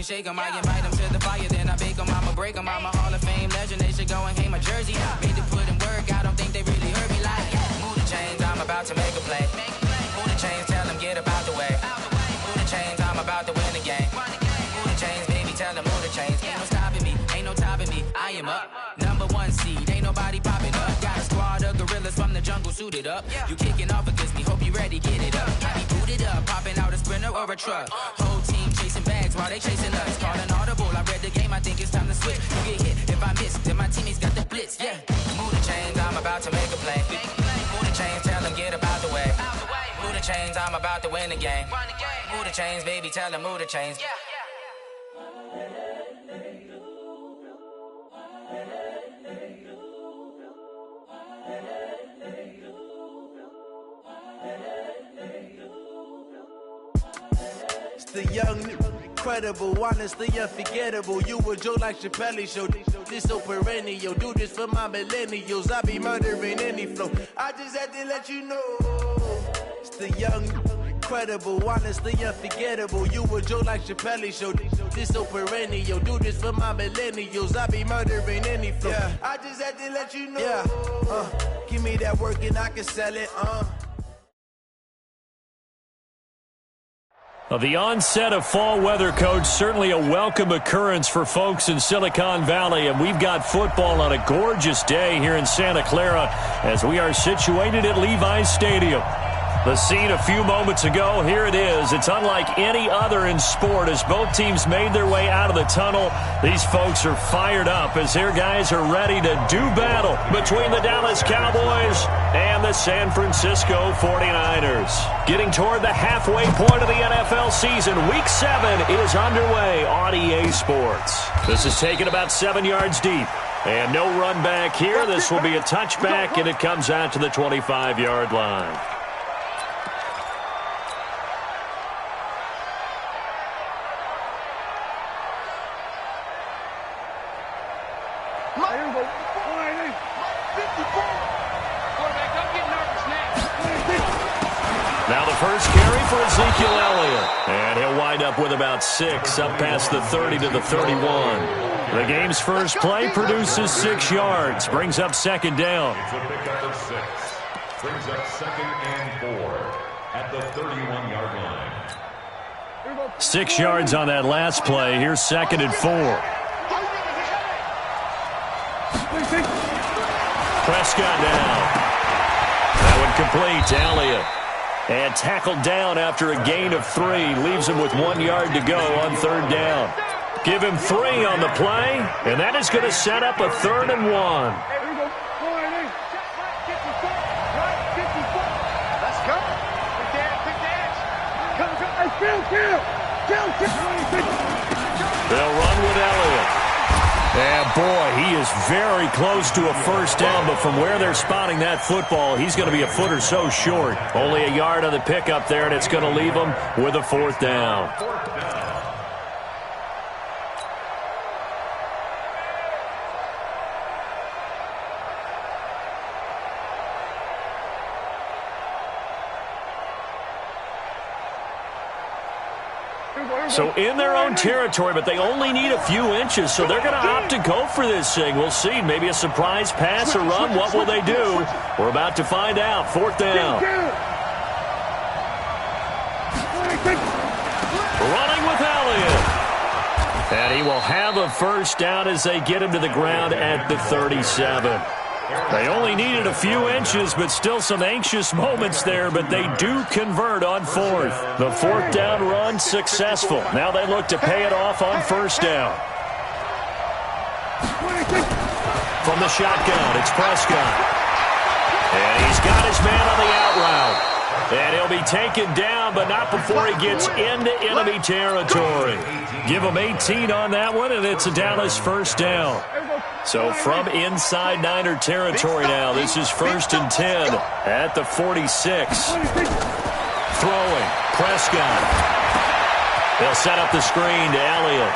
shake 'em. I invite them to the fire, then I bake 'em. I'ma break 'em. I'm a Hall of Fame legend. They should go and hang my jersey. Made to put in work. I don't think they really heard me like. Move the chains, I'm about to make a play. Move the chains, tell them get up out the way. Move the chains, I'm about to win the game. Move the chains, baby, tell them move the chains. Ain't no stopping me, ain't no topping me. I am up, #1 seed. Ain't nobody popping up. Got a squad of gorillas from the jungle suited up. You kicking off against me, hope you ready, get it up. I be booted up, popping out a Sprinter or a truck. Whole team chasing bags while they chasing us. Calling audible, I read the game, I think it's time to switch. You get hit if I miss, then my teammates got the blitz, yeah. Move the chains, I'm about to make a play. Move the chains, tell them get up out the way. Move the chains, I'm about to win the game. Move the chains, baby, tell them move the chains. The young, incredible, honestly unforgettable. You a joke like Chappelle Show. This so perennial. Do this for my millennials. I be murdering any flow. I just had to let you know. It's the young, incredible, honestly unforgettable. You a joke like Chappelle Show. This so perennial. Do this for my millennials. I be murdering any flow. Yeah. I just had to let you know. Yeah. Give me that work and I can sell it. The onset of fall weather, Coach, certainly a welcome occurrence for folks in Silicon Valley, and we've got football on a gorgeous day here in Santa Clara as we are situated at Levi's Stadium. The scene a few moments ago, here it is. It's unlike any other in sport as both teams made their way out of the tunnel. These folks are fired up as their guys are ready to do battle between the Dallas Cowboys and the San Francisco 49ers. Getting toward the halfway point of the NFL season, Week 7 is underway on EA Sports. This is taken about 7 yards deep. And no run back here. This will be a touchback, and it comes out to the 25-yard line. Now the first carry for Ezekiel Elliott. And he'll wind up with about 6, up past the 30 to the 31. The game's first play produces 6 yards, brings up second down. It's a pickup of 6. Brings up 2nd and 4 at the 31-yard line. 6 yards on that last play. Here's 2nd and 4. Prescott down. That one complete to Elliott. And tackled down after a gain of 3. Leaves him with 1 yard to go on third down. Give him 3 on the play, and that is going to set up a 3rd and 1. Let's go. They'll run with Elliott. And, boy, he is very close to a first down, but from where they're spotting that football, he's going to be a foot or so short. Only a yard on the pickup there, and it's going to leave him with a 4th down. So in their own territory, but they only need a few inches, so they're going to opt to go for this thing. We'll see. Maybe a surprise pass or run. What will they do? We're about to find out. 4th down. Running with Elliott. And he will have a first down as they get him to the ground at the 37. They only needed a few inches, but still some anxious moments there, but they do convert on 4th. The 4th down run successful. Now they look to pay it off on 1st down. From the shotgun, it's Prescott. And he's got his man on the out route. And he'll be taken down, but not before he gets into enemy territory. Give him 18 on that one, and it's a Dallas first down. So from inside Niner territory now, this is 1st and 10 at the 46. Throwing, Prescott. They'll set up the screen to Elliott.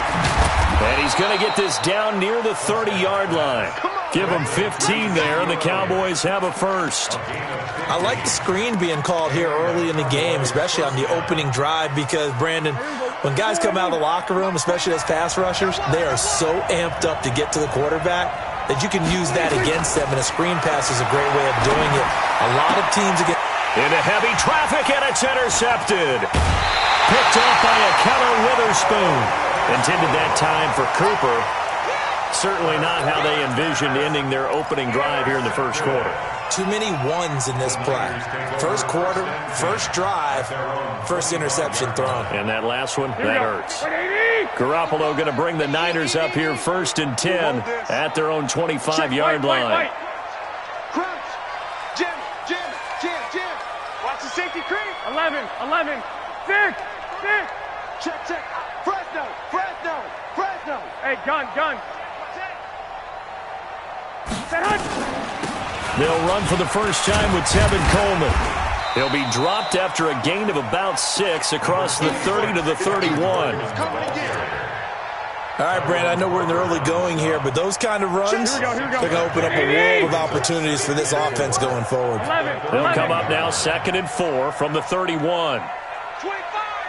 And he's going to get this down near the 30-yard line. Give him 15 there, and the Cowboys have a first. I like the screen being called here early in the game, especially on the opening drive, because, Brandon, when guys come out of the locker room, especially as pass rushers, they are so amped up to get to the quarterback that you can use that against them, and a screen pass is a great way of doing it. A lot of teams against... Into heavy traffic, and it's intercepted. Picked off by a Keller Witherspoon. Intended that time for Cooper. Certainly not how they envisioned ending their opening drive here in the first quarter. Too many ones in this play. First quarter, first drive, first interception thrown. And that last one, that hurts. Garoppolo going to bring the Niners up here 1st and 10 at their own 25-yard line. Crunch. Jim. Watch the safety creep. 11. 6. Check. Fresno. Hey, gun. They'll run for the first time with Tevin Coleman. He'll be dropped after a gain of about 6 across the 30 to the 31. All right, Brandon, I know we're in the early going here, but those kind of runs, they're going to open up a world of opportunities for this offense going forward. They'll come up now 2nd and 4 from the 31. 25.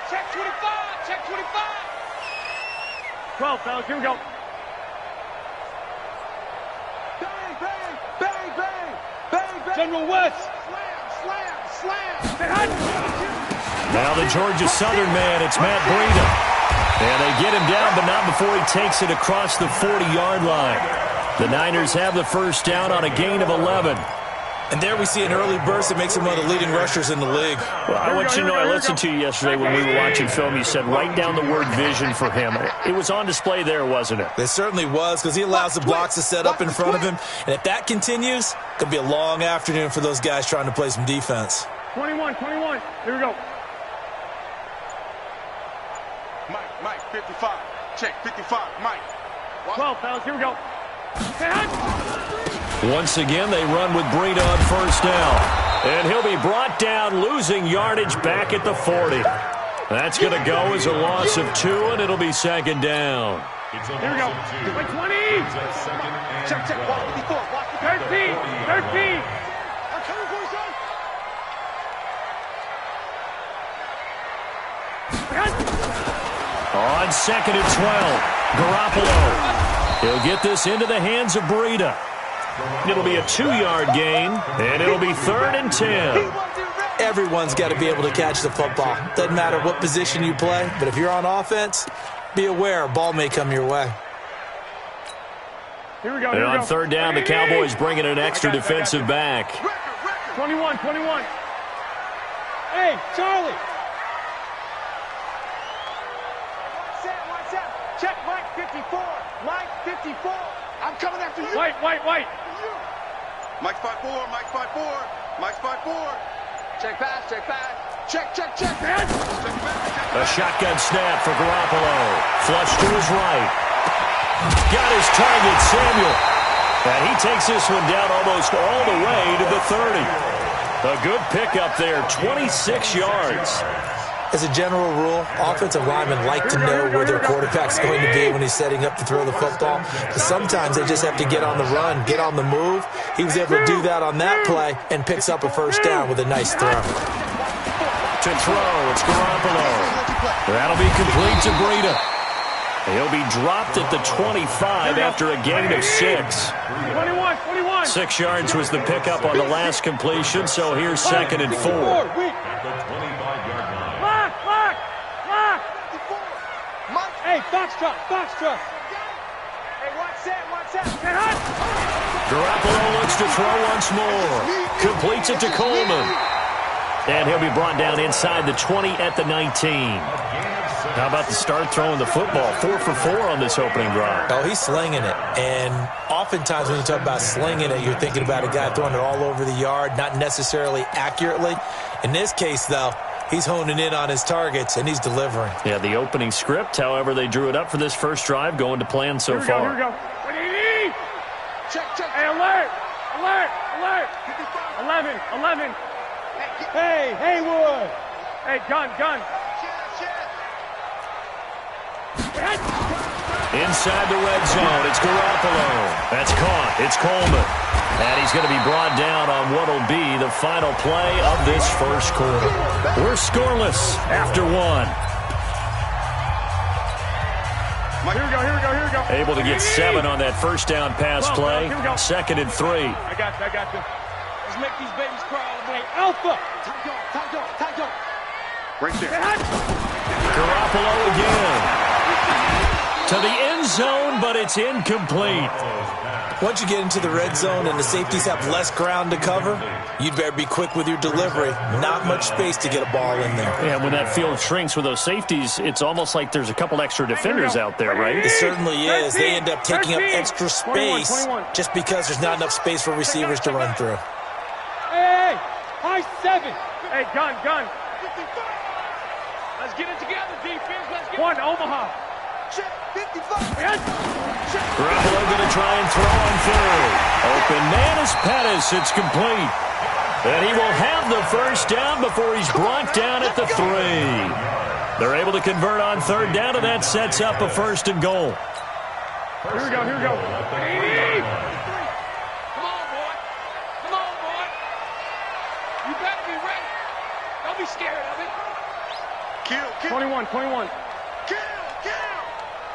Check 25. 12, fellas. Here we go. Bang. General West. Slam. Now the Georgia Southern man, it's Matt Breida. And they get him down, but not before he takes it across the 40-yard line. The Niners have the first down on a gain of 11. And there we see an early burst that makes him one of the leading rushers in the league. Well, I want you to know, I listened to you yesterday when we were watching film. You said write down the word vision for him. It was on display there, wasn't it? It certainly was, because he allows the blocks to set up in front of him. And if that continues, it could be a long afternoon for those guys trying to play some defense. 21. Here we go. Mike, 55. Check, 55. Mike. 12, fellas. Here we go. Once again, they run with Breida on first down. And he'll be brought down, losing yardage back at the 40. That's going to go as a loss of 2, and it'll be 2nd down. Here we go. 20. Check. Watch 54. Watch 13. On 2nd and 12, Garoppolo. He'll get this into the hands of Breida. It'll be a 2-yard gain, and it'll be 3rd and 10. Everyone's got to be able to catch the football. Doesn't matter what position you play, but if you're on offense, be aware a ball may come your way. Here we go. And on 3rd down, the Cowboys bringing an extra defensive back. 21. Hey, Charlie. Check Mike 54. Mike 54. I'm coming after you. White. Mike's 5'4. Mike's 5'4. Check pass. Check. A shotgun snap for Garoppolo. Flush to his right. Got his target, Samuel. And he takes this one down almost all the way to the 30. A good pickup there, 26 yards. As a general rule, offensive linemen like to know where their quarterback's going to be when he's setting up to throw the football. But sometimes they just have to get on the run, get on the move. He was able to do that on that play and picks up a first down with a nice throw. To throw, it's Garoppolo. That'll be complete to Breida. He'll be dropped at the 25 after a gain of 6. 21. 6 yards was the pickup on the last completion, so here's 2nd and 4. Hey, Foxtrot. Hey, watch that. Garoppolo looks to throw once more. Completes it to Coleman. And he'll be brought down inside the 20 at the 19. How about the start throwing the football? 4 for 4 on this opening drive. Oh, he's slinging it. And oftentimes when you talk about slinging it, you're thinking about a guy throwing it all over the yard, not necessarily accurately. In this case, though, he's honing in on his targets, and he's delivering. Yeah, the opening script, however, they drew it up for this first drive, going to plan so far. Here we go. Check. Hey, alert. 11. Hey, Haywood. Hey, gun. Inside the red zone, it's Garoppolo. That's caught. It's Coleman. And he's going to be brought down on what will be the final play of this first quarter. We're scoreless after one. Here we go. Able to get 7 on that first down pass play. 2nd and 3. I got you. Let's make these babies cry all day. Alpha! Tight go. Right there. Garoppolo again. To the end zone, but it's incomplete. Once you get into the red zone and the safeties have less ground to cover, you'd better be quick with your delivery. Not much space to get a ball in there. Yeah, when that field shrinks with those safeties, it's almost like there's a couple extra defenders out there, right? It certainly is. They end up taking up extra space just because there's not enough space for receivers to run through. Hey, high 7. Hey, gun. Let's get it together, defense. Let's get it. One, Omaha. Check, 55. Garoppolo going to try and throw on third. Open man is Pettis. It's complete. And he will have the first down before he's brought down at the 3. They're able to convert on third down, and that sets up a 1st and goal. Here we go. Come on, boy. You better be ready. Don't be scared of it. Kill. 21. Kill.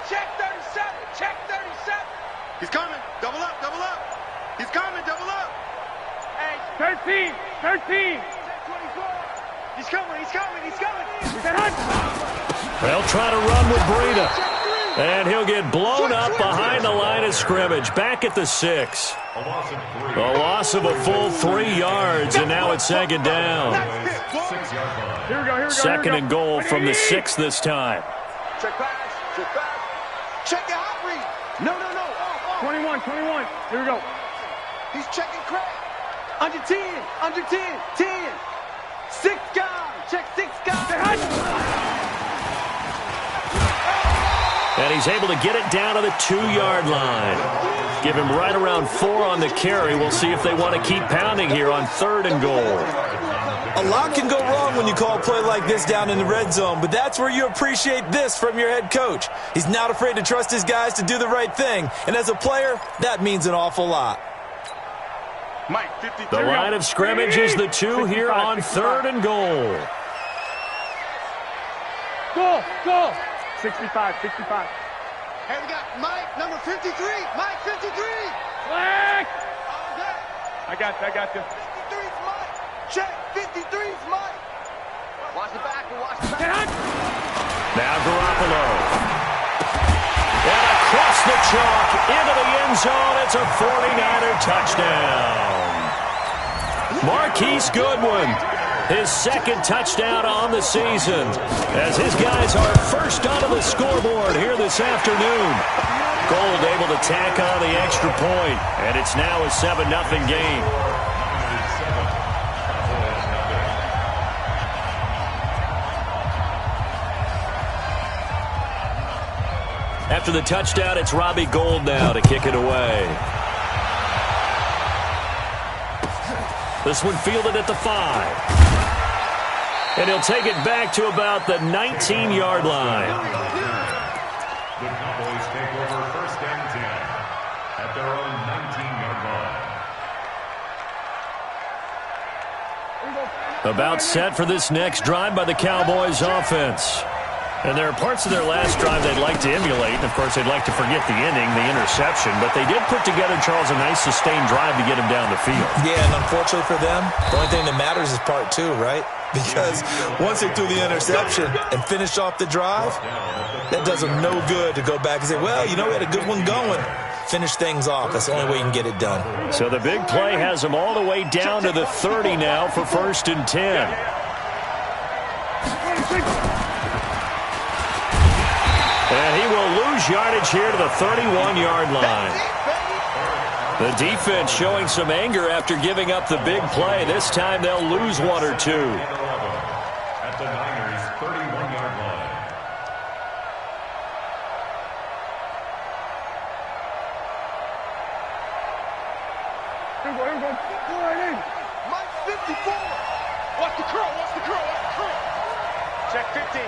Check 37. He's coming. Double up. He's coming. Double up. Hey, 13. He's coming. They'll try to run with Breida. And he'll get blown up behind the line of scrimmage. Back at the 6. A loss of a full 3 yards, and now it's 2nd down. Here we go. 2nd and goal from the 6 this time. Check pass. Check the hot read. No. 21. Here we go. He's checking crack. Under 10. 10. 6 guys. Check 6 guys. And he's able to get it down to the 2-yard line. Give him right around 4 on the carry. We'll see if they want to keep pounding here on 3rd and goal. A lot can go wrong when you call a play like this down in the red zone, but that's where you appreciate this from your head coach. He's not afraid to trust his guys to do the right thing, and as a player, that means an awful lot. Mike, 53. The line of scrimmage is the 2 here on 3rd and goal. Go. 65. Hey, we got Mike, number 53. Mike, 53. Flag. I got you. 53's Mike. Check, 53's Mike. Watch the back. Now Garoppolo. And across the chalk into the end zone. It's a 49er touchdown. Marquise Goodwin, his 2nd touchdown on the season, as his guys are first onto the scoreboard here this afternoon. Gold able to tack on the extra point, and it's now a 7-0 game. After the touchdown, it's Robbie Gould now to kick it away. This one fielded at the 5. And he'll take it back to about the 19-yard line. The Cowboys take over 1st and 10 at their own 19-yard line. About set for this next drive by the Cowboys offense. And there are parts of their last drive they'd like to emulate. And, of course, they'd like to forget the inning, the interception. But they did put together, Charles, a nice sustained drive to get him down the field. Yeah, and unfortunately for them, the only thing that matters is part 2, right? Because once they threw the interception and finished off the drive, that does them no good to go back and say, well, we had a good one going. Finish things off. That's the only way you can get it done. So the big play has them all the way down to the 30 now for 1st and 10. And he will lose yardage here to the 31-yard line. The defense showing some anger after giving up the big play. This time they'll lose 1 or 2. At the Niners' 31-yard line. Here we go. Mike, 54. Watch the curl. Check 15.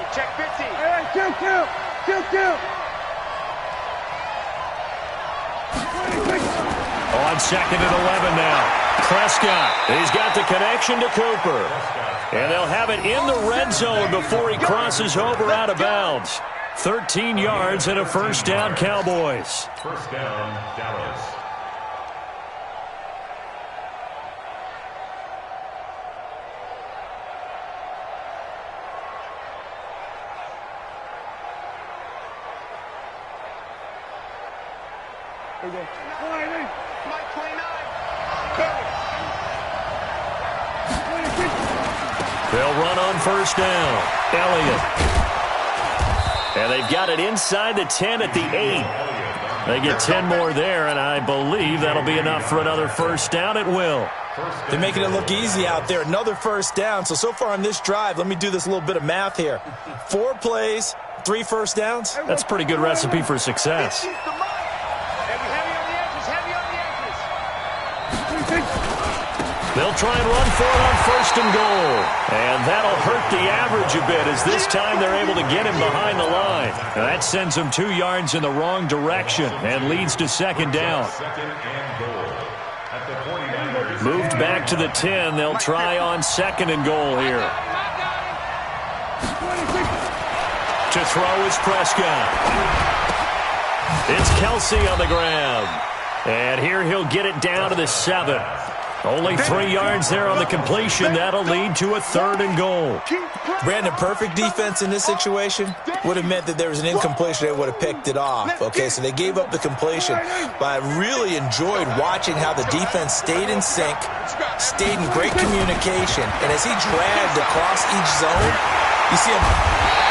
Hey, kill. On second and 11 now. Prescott, he's got the connection to Cooper. And they'll have it in the red zone before he crosses over out of bounds. 13 yards and a first down, Cowboys. First down, Dallas. Here we go. Mike 29. They'll run on first down. Elliott. And they've got it inside the 10 at the 8. They get 10 more there, and I believe that'll be enough for another first down. It will. They're making it look easy out there. Another first down. So far on this drive, let me do this little bit of math here. 4 plays, 3 first downs. That's a pretty good recipe for success. They'll try and run for it on first and goal. And that'll hurt the average a bit as this time they're able to get him behind the line. Now that sends him 2 yards in the wrong direction and leads to second down. Moved back to the 10. They'll try on second and goal here. To throw is Prescott. It's Kelsey on the grab. And here he'll get it down to the 7. Only 3 yards there on the completion. That'll lead to a third and goal. Brandon, perfect defense in this situation would have meant that there was an incompletion. They would have picked it off. Okay, so they gave up the completion. But I really enjoyed watching how the defense stayed in sync, stayed in great communication. And as he dragged across each zone, you see him.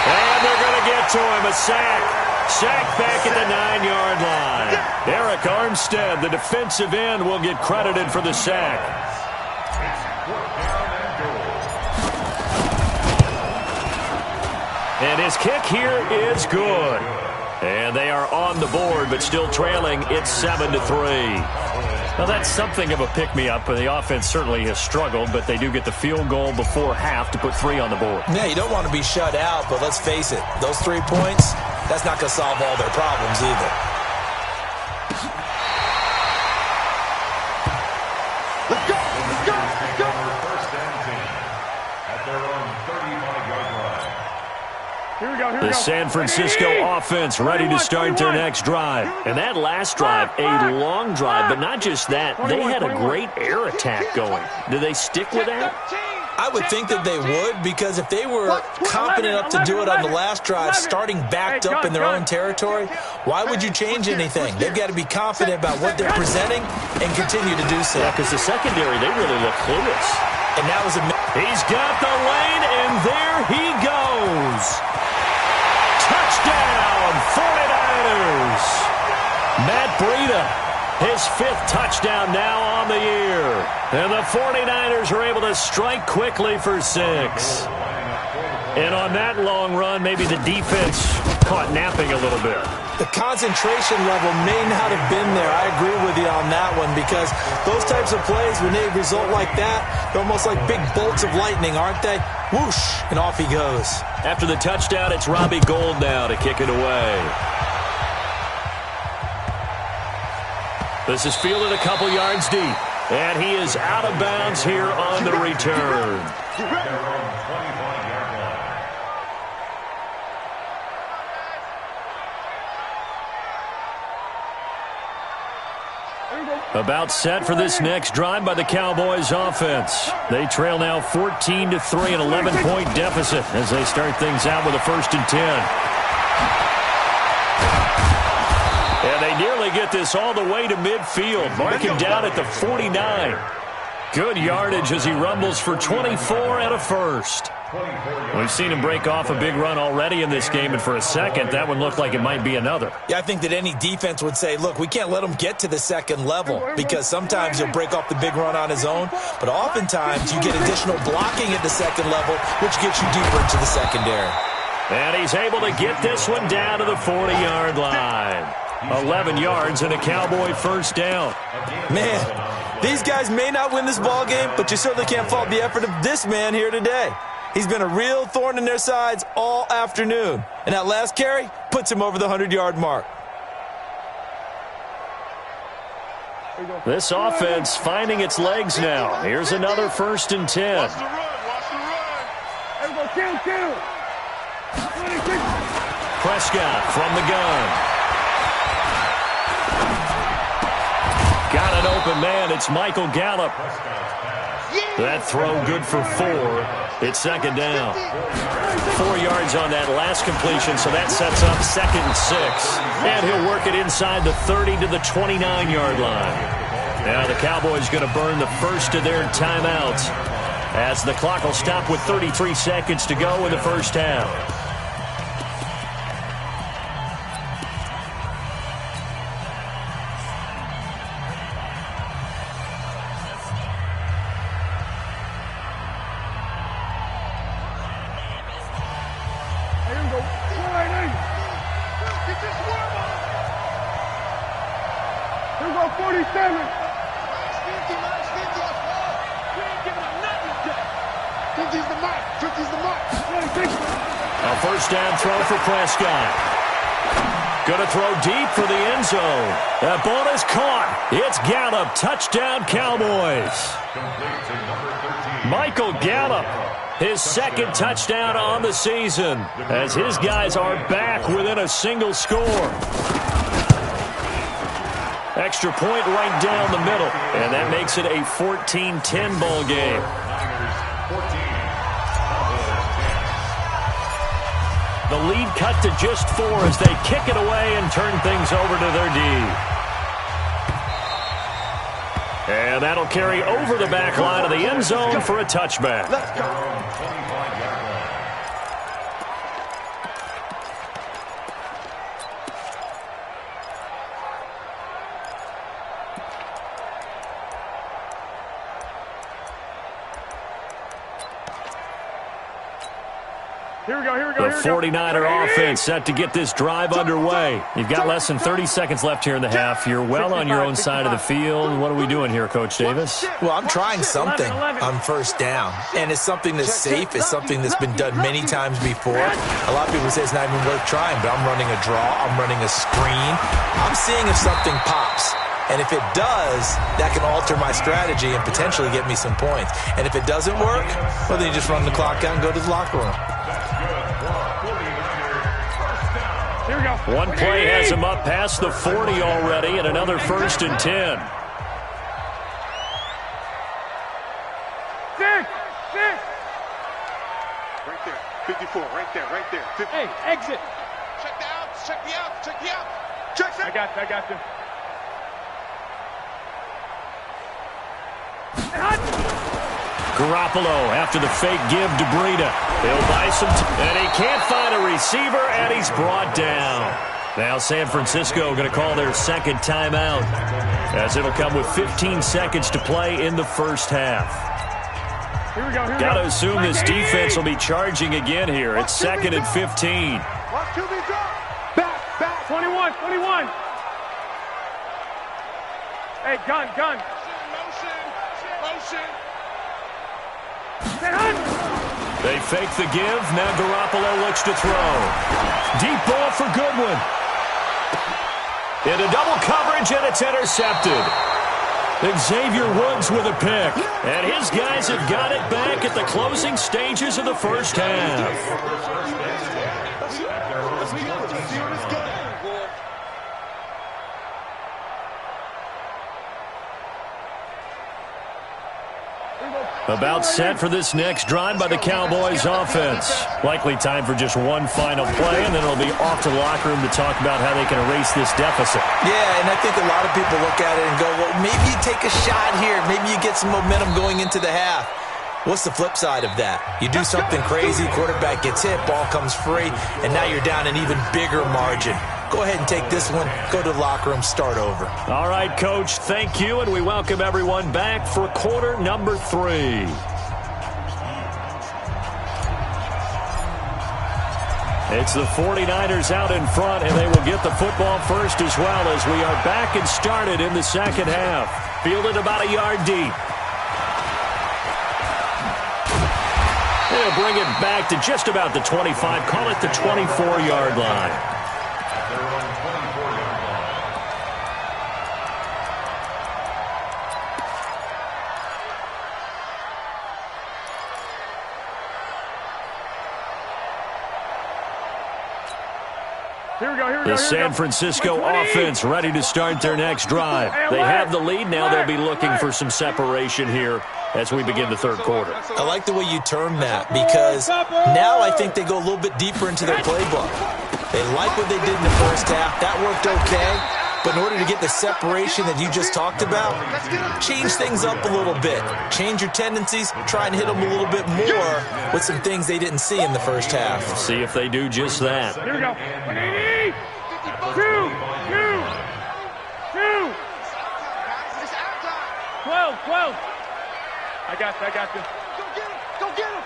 And they're going to get to him. A sack. Sack back at the 9-yard line. Eric Armstead, the defensive end, will get credited for the sack. And his kick here is good. And they are on the board, but still trailing. It's 7-3. Now, that's something of a pick-me-up. The offense certainly has struggled, but they do get the field goal before half to put 3 on the board. Yeah, you don't want to be shut out, but let's face it. Those 3 points, that's not going to solve all their problems either. Let's go! Let's go! Let's go! First and 10 at their own 35-yard line. Here we go. The San Francisco offense ready to start their next drive. And that last drive, a long drive, but not just that. They had a great air attack going. Do they stick with that? I would think that they would, because if they were confident enough to do it on the last drive, starting backed up in their own territory, why would you change anything? They've got to be confident about what they're presenting and continue to do so. Yeah, because the secondary, they really look clueless. And that was a... He's got the lane, and there he goes. Touchdown, 49ers. Matt Breida, his 5th touchdown now on the year. And the 49ers are able to strike quickly for 6. And on that long run, maybe the defense caught napping a little bit. The concentration level may not have been there. I agree with you on that one, because those types of plays, when they result like that, they're almost like big bolts of lightning, aren't they? Whoosh, and off he goes. After the touchdown, it's Robbie Gould now to kick it away. This is fielded a couple yards deep. And he is out of bounds here on the return. About set for this next drive by the Cowboys offense. They trail now 14-3, an 11-point deficit as they start things out with a 1st and 10. And they nearly get this all the way to midfield. Mark him down at the 49. Good yardage as he rumbles for 24 and a first. We've seen him break off a big run already in this game, and for a second, that one looked like it might be another. Yeah, I think that any defense would say, look, we can't let him get to the second level, because sometimes he'll break off the big run on his own, but oftentimes you get additional blocking at the second level, which gets you deeper into the secondary. And he's able to get this one down to the 40-yard line. 11 yards and a Cowboy first down. Man, these guys may not win this ball game, but you certainly can't fault the effort of this man here today. He's been a real thorn in their sides all afternoon. And that last carry puts him over the 100-yard mark. This offense finding its legs now. Here's another 1st and 10. Watch the run. Watch the run. Everybody, kill. Prescott from the gun. Got an open man. It's Michael Gallup. That throw good for 4. It's 2nd down. 4 yards on that last completion, so that sets up 2nd and 6. And he'll work it inside the 30 to the 29-yard line. Now the Cowboys going to burn the first of their timeouts as the clock will stop with 33 seconds to go in the first half. Here we go, 47. Minus 50, minus 50. We ain't giving up nothing yet. 50's the mark. 50's the mark. A first down throw for Prescott. Going to throw deep for the end zone. That ball is caught. It's Gallup. Touchdown, Cowboys. Michael Gallup, his 2nd touchdown on the season, as his guys are back within a single score. Extra point right down the middle, and that makes it a 14-10 ball game. The lead cut to just 4 as they kick it away and turn things over to their D. And that'll carry over the back line of the end zone for a touchback. Let's go. Here we go, here we go, The 49er offense set to get this drive underway. You've got less than 30 seconds left here in the half. You're well on your own side of the field. What are we doing here, Coach Davis? Well, I'm trying something on first down, and it's something that's safe. It's something that's been done many times before. A lot of people say it's not even worth trying, but I'm running a draw. I'm running a screen. I'm seeing if something pops. And if it does, that can alter my strategy and potentially get me some points. And if it doesn't work, well, then you just run the clock out and go to the locker room. Here we go. One play has him up past the 40 already, and another 1st and 10. 6. Right there. 54. Right there. Right there. 50. Hey, exit. Check the out. Check the out. Check the out. Check the out. I got you. Garoppolo after the fake give to Breida. He'll buy some and he can't find a receiver, and he's brought down. Now San Francisco going to call their 2nd timeout, as it'll come with 15 seconds to play in the first half. Here we go. Got to assume this defense will be charging again here. It's 2nd and 15. Watch QB drop. Back. 21. Hey, gun. Motion. They fake the give. Now Garoppolo looks to throw. Deep ball for Goodwin. Into double coverage, and it's intercepted. Xavier Woods with a pick. And his guys have got it back at the closing stages of the first half. About set for this next drive by the Cowboys offense. Likely time for just one final play, and then it'll be off to the locker room to talk about how they can erase this deficit. Yeah, and I think a lot of people look at it and go, well, maybe you take a shot here. Maybe you get some momentum going into the half. What's the flip side of that? You do something crazy, quarterback gets hit, ball comes free, and now you're down an even bigger margin. Go ahead and take this one, go to the locker room, start over. All right, Coach, thank you, and we welcome everyone back for quarter number 3. It's the 49ers out in front, and they will get the football first as well, as we are back and started in the second half. Fielded about a yard deep. They'll bring it back to just about the 25. Call it the 24-yard line. At their own 24-yard line. Here we go. The San Francisco offense ready to start their next drive. They have the lead. Now they'll be looking for some separation here as we begin the third quarter. I like the way you term that, because now I think they go a little bit deeper into their playbook. They like what they did in the first half. That worked okay. But in order to get the separation that you just talked about, change things up a little bit. Change your tendencies. Try and hit them a little bit more with some things they didn't see in the first half. See if they do just that. Here we go. 12. I got you. Go get him.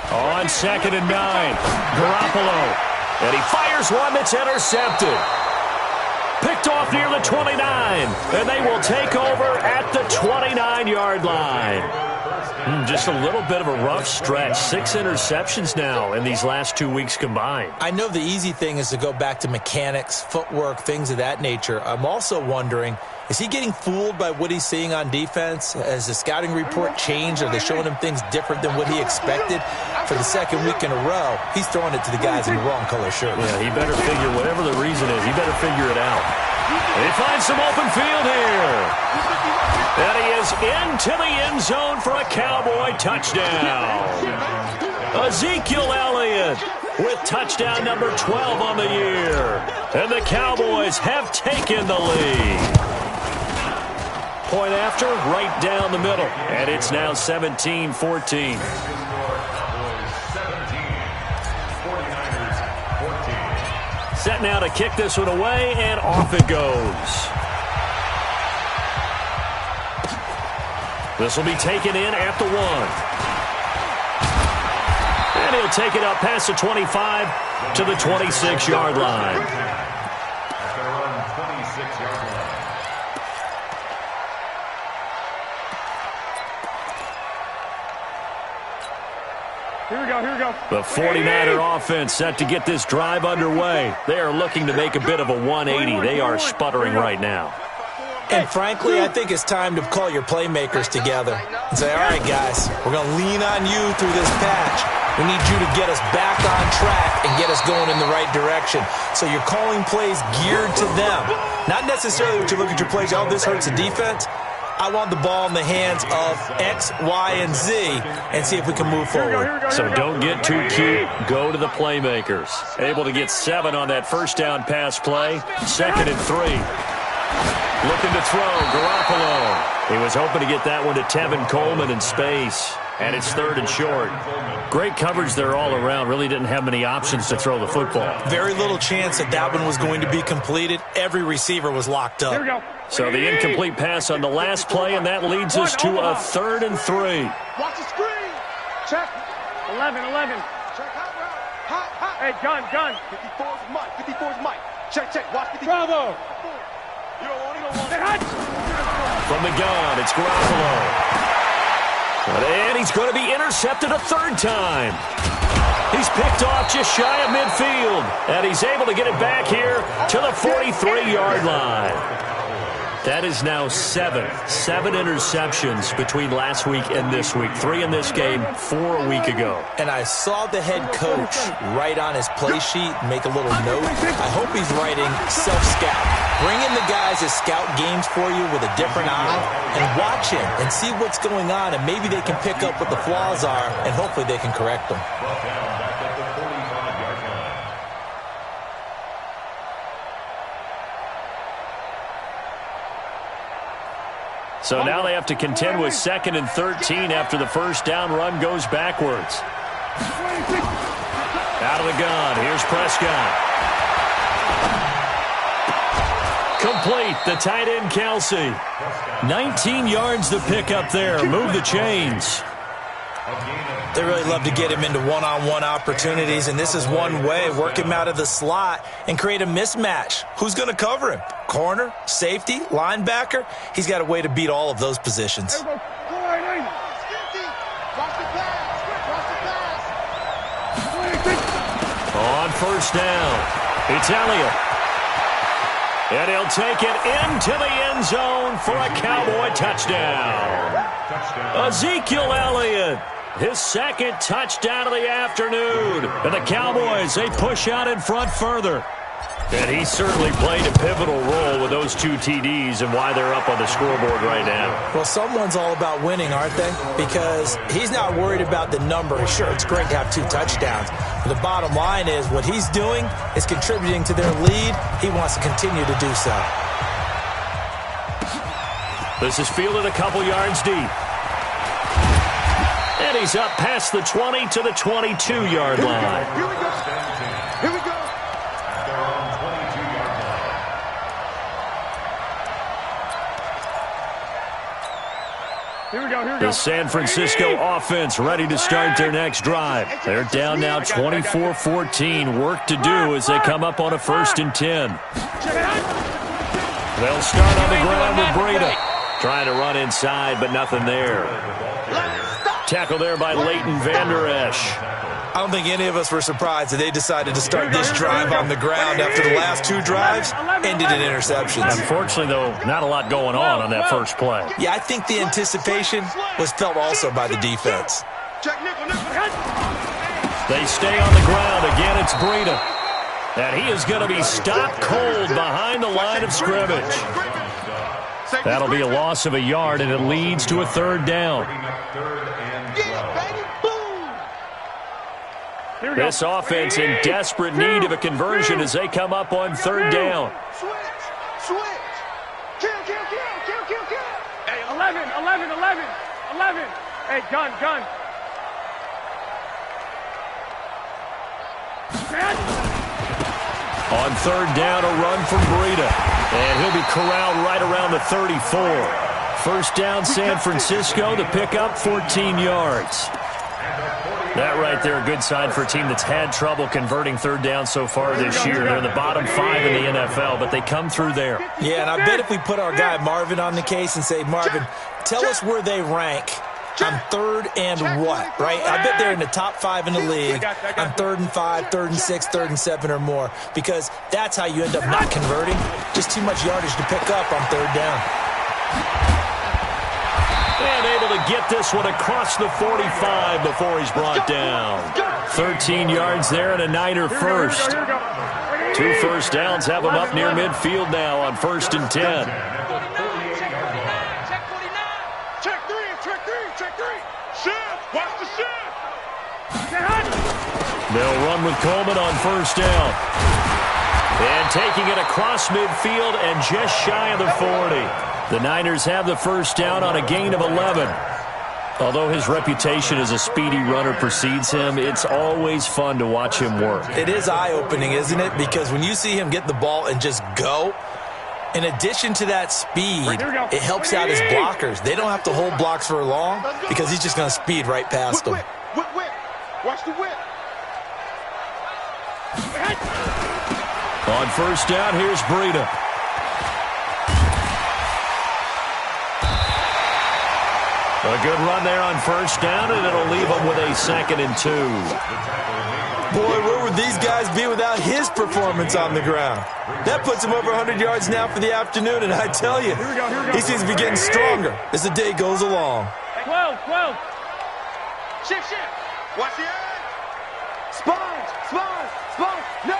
On 2nd and 9, Garoppolo. And he fires one that's intercepted. Picked off near the 29. And they will take over at the 29-yard line. Just a little bit of a rough stretch. 6 interceptions now in these last 2 weeks combined. I know the easy thing is to go back to mechanics, footwork, things of that nature. I'm also wondering, is he getting fooled by what he's seeing on defense? Has the scouting report changed? Are they showing him things different than what he expected? For the second week in a row, he's throwing it to the guys in the wrong color shirts. Yeah, he better figure, whatever the reason is, he better figure it out. They find some open field here. And he is into the end zone for a Cowboy touchdown. Ezekiel Elliott with touchdown number 12 on the year. And the Cowboys have taken the lead. Point after, right down the middle. And it's now 17-14. Set now to kick this one away, and off it goes. This will be taken in at the 1. And he'll take it up past the 25 to the 26-yard line. At their own 26-yard line. Here we go. The 49er offense set to get this drive underway. They are looking to make a bit of a 180. They are sputtering right now. And frankly, I think it's time to call your playmakers together and say, all right, guys, we're going to lean on you through this patch. We need you to get us back on track and get us going in the right direction. So you're calling plays geared to them. Not necessarily what you look at your plays, oh, this hurts the defense. I want the ball in the hands of X, Y, and Z and see if we can move forward. So don't get too cute. Go to the playmakers. Able to get 7 on that first down pass play. 2nd and 3. Looking to throw, Garoppolo. He was hoping to get that one to Tevin Coleman in space. And it's 3rd and short. Great coverage there all around. Really didn't have many options to throw the football. Very little chance that one was going to be completed. Every receiver was locked up. Here we go. So the incomplete pass on the last play, and that leads us to a 3rd and 3. Watch the screen. Check. 11. Check hot route. Hey, gun. 54's Mike. Check. Watch 54. Bravo. You don't want From the gun, it's Garoppolo. And he's going to be intercepted a 3rd time. He's picked off just shy of midfield. And he's able to get it back here to the 43-yard line. That is now 7 interceptions between last week and this week. 3 in this game, 4 a week ago. And I saw the head coach write on his play sheet, make a little note. I hope he's writing self-scout. Bring in the guys that scout games for you with a different eye and watch him and see what's going on, and maybe they can pick up what the flaws are, and hopefully they can correct them. So now they have to contend with 2nd and 13 after the first down run goes backwards. Out of the gun, here's Prescott. Complete, the tight end Kelsey. 19 yards to pick up there, move the chains. They really love to get him into one-on-one opportunities, and this is one way. Work him out of the slot and create a mismatch. Who's going to cover him? Corner, safety, linebacker? He's got a way to beat all of those positions. On first down, it's Elliott. And he'll take it into the end zone for a Cowboy touchdown. Ezekiel Elliott, his second touchdown of the afternoon. And the Cowboys, they push out in front further. And he certainly played a pivotal role with those 2 TDs and why they're up on the scoreboard right now. Well, someone's all about winning, aren't they? Because he's not worried about the number. Sure, it's great to have 2 touchdowns. But the bottom line is what he's doing is contributing to their lead. He wants to continue to do so. This is fielded a couple yards deep. And he's up past the 20 to the 22-yard line. Here we go. Here we go. Here we go. The San Francisco offense ready to start their next drive. They're down now 24-14. Work to do as they come up on a 1st and 10. They'll start on the ground with Breida. Trying to run inside, but nothing there. Tackle there by Leighton Vander Esch. I don't think any of us were surprised that they decided to start this drive on the ground after the last 2 drives ended in interceptions. Unfortunately, though, not a lot going on that first play. Yeah, I think the anticipation was felt also by the defense. They stay on the ground. Again, it's Breida. And he is going to be stopped cold behind the line of scrimmage. That'll be a loss of a yard, and it leads to a 3rd down. This offense in desperate need of a conversion as they come up on 3rd down. Switch. Kill. Hey, 11. Hey, gun. On 3rd down, a run from Breida. And he'll be corralled right around the 34. 1st down, San Francisco. The pickup, 14 yards. That right there, a good sign for a team that's had trouble converting 3rd down so far this year. They're in the bottom 5 in the NFL, but they come through there. Yeah, and I bet if we put our guy Marvin on the case and say, Marvin, tell us where they rank on 3rd and what, right? I bet they're in the top 5 in the league on 3rd and 5, 3rd and 6, 3rd and 7 or more, because that's how you end up not converting. Just too much yardage to pick up on 3rd down. And able to get this one across the 45 before he's brought down. 13 yards there and a Niner first. 2 first downs have him up near midfield now on 1st and 10. Check three. Shift. Watch the shift. They'll run with Coleman on 1st down. And taking it across midfield and just shy of the 40. The Niners have the 1st down on a gain of 11. Although his reputation as a speedy runner precedes him, it's always fun to watch him work. It is eye-opening, isn't it? Because when you see him get the ball and just go, in addition to that speed, it helps out his blockers. They don't have to hold blocks for long because he's just going to speed right past them. Whip. Watch the whip. On 1st down, here's Breida. A good run there on 1st down, and it'll leave them with a 2nd and 2. Boy, where would these guys be without his performance on the ground? That puts him over 100 yards now for the afternoon, and I tell you, he seems to be getting stronger as the day goes along. 12. Shift. Watch the edge. Spines. No.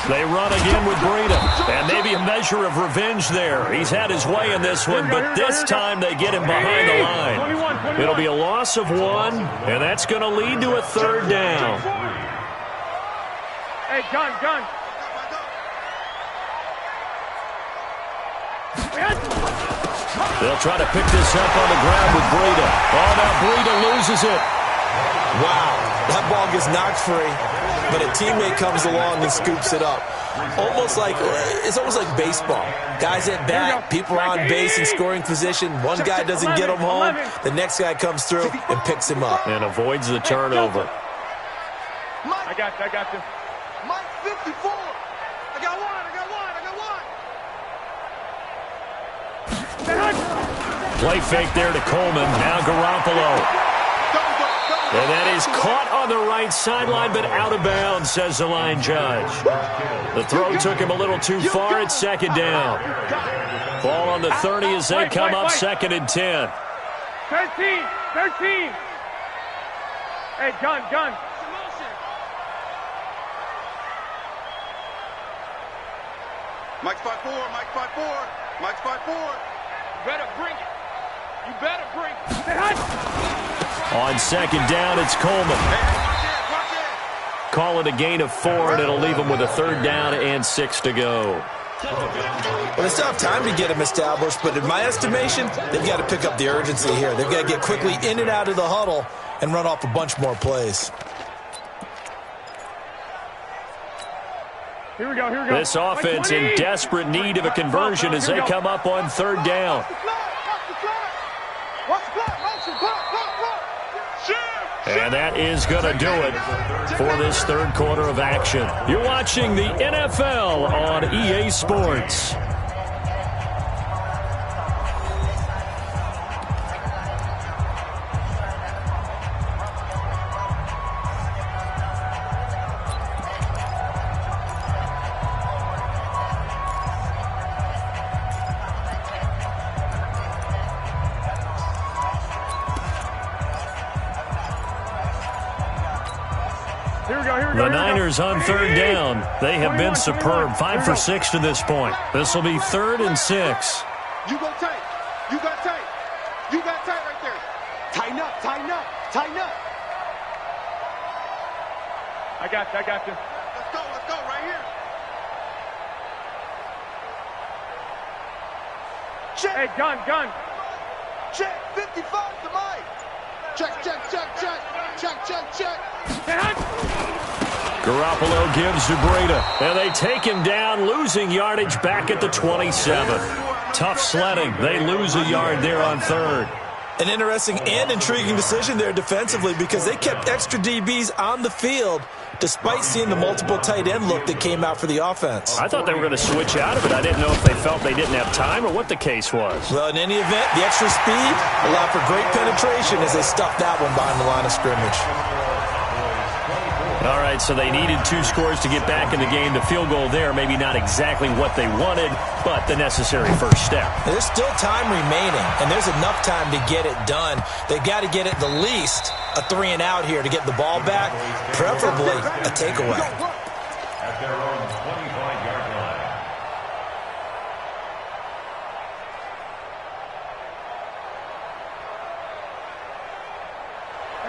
They run again with Breida, and maybe a measure of revenge there. He's had his way in this one, but this time they get him behind the line. It'll be a loss of 1, and that's going to lead to a 3rd down. Hey, gun. They'll try to pick this up on the ground with Breida. Oh, now Breida loses it. Wow, that ball gets knocked free. but a teammate comes along and scoops it up. It's almost like baseball. Guys at bat, people are on base in scoring position. One guy doesn't get him home. The next guy comes through and picks him up. And avoids the turnover. I got you. Mike 54. I got one. Play fake there to Coleman. Now Garoppolo. And that is caught on the right sideline, but out of bounds, says the line judge. The throw took him a little too far. It's second down. Ball on the 30 as they come up second and 10. 13. Hey, gun. Mike's 5'4", Mike's 5'4", Mike's 5'4". You better bring it. On second down, it's Coleman. Call it a gain of 4, and it'll leave him with a third down and 6 to go. Well, they still have time to get him established, but in my estimation, they've got to pick up the urgency here. They've got to get quickly in and out of the huddle and run off a bunch more plays. Here we go. This offense in desperate need of a conversion as they come up on third down. And that is going to do it for this third quarter of action. You're watching the NFL on EA Sports. The Niners on third down. They have been superb. 5 for 6 to this point. This will be 3rd and 6. You go tight. You got tight. You got tight right there. Tighten up. I got you. Let's go right here. Check. Hey, gun. Check. 55 to Mike. Check. Garoppolo gives to Breda, and they take him down, losing yardage back at the 27. Tough sledding. They lose a yard there on third. An interesting and intriguing decision there defensively because they kept extra DBs on the field despite seeing the multiple tight end look that came out for the offense. I thought they were going to switch out of it. I didn't know if they felt they didn't have time or what the case was. Well, in any event, the extra speed allowed for great penetration as they stuffed that one behind the line of scrimmage. All right, so they needed 2 scores to get back in the game. The field goal there, maybe not exactly what they wanted, but the necessary first step. There's still time remaining, and there's enough time to get it done. They've got to get at the least a 3 and out here to get the ball back, preferably a takeaway. At their own 25-yard line.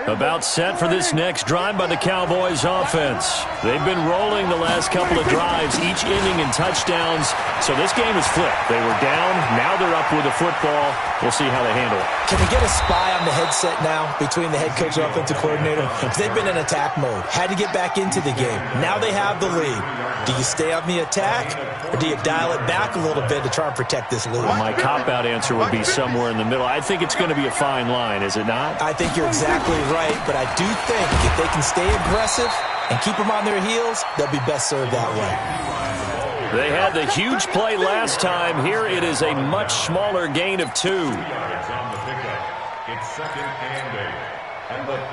About set for this next drive by the Cowboys offense. They've been rolling the last couple of drives, each ending in touchdowns. So this game is flipped. They were down, now they're up with the football. We'll see how they handle it. Can we get a spy on the headset now between the head coach and offensive coordinator? Because they've been in attack mode. Had to get back into the game. Now they have the lead. Do you stay on the attack, or do you dial it back a little bit to try and protect this lead? My cop-out answer would be somewhere in the middle. I think it's going to be a fine line, is it not? I think you're exactly right, but I do think if they can stay aggressive and keep them on their heels, they'll be best served that way. They had the huge play last time. Here it is a much smaller gain of 2.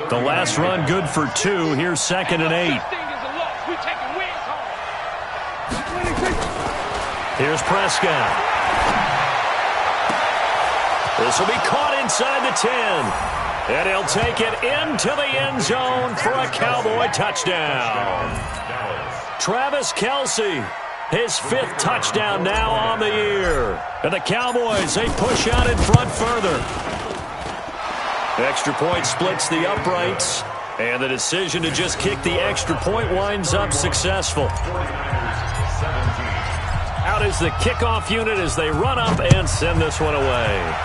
The last run good for 2. Here's 2nd and 8. Here's Prescott. This will be caught inside the 10. And he'll take it into the end zone for a Cowboy touchdown. Travis Kelce, his 5th touchdown now on the year. And the Cowboys, they push out in front further. Extra point splits the uprights. And the decision to just kick the extra point winds up successful. Out is the kickoff unit as they run up and send this one away.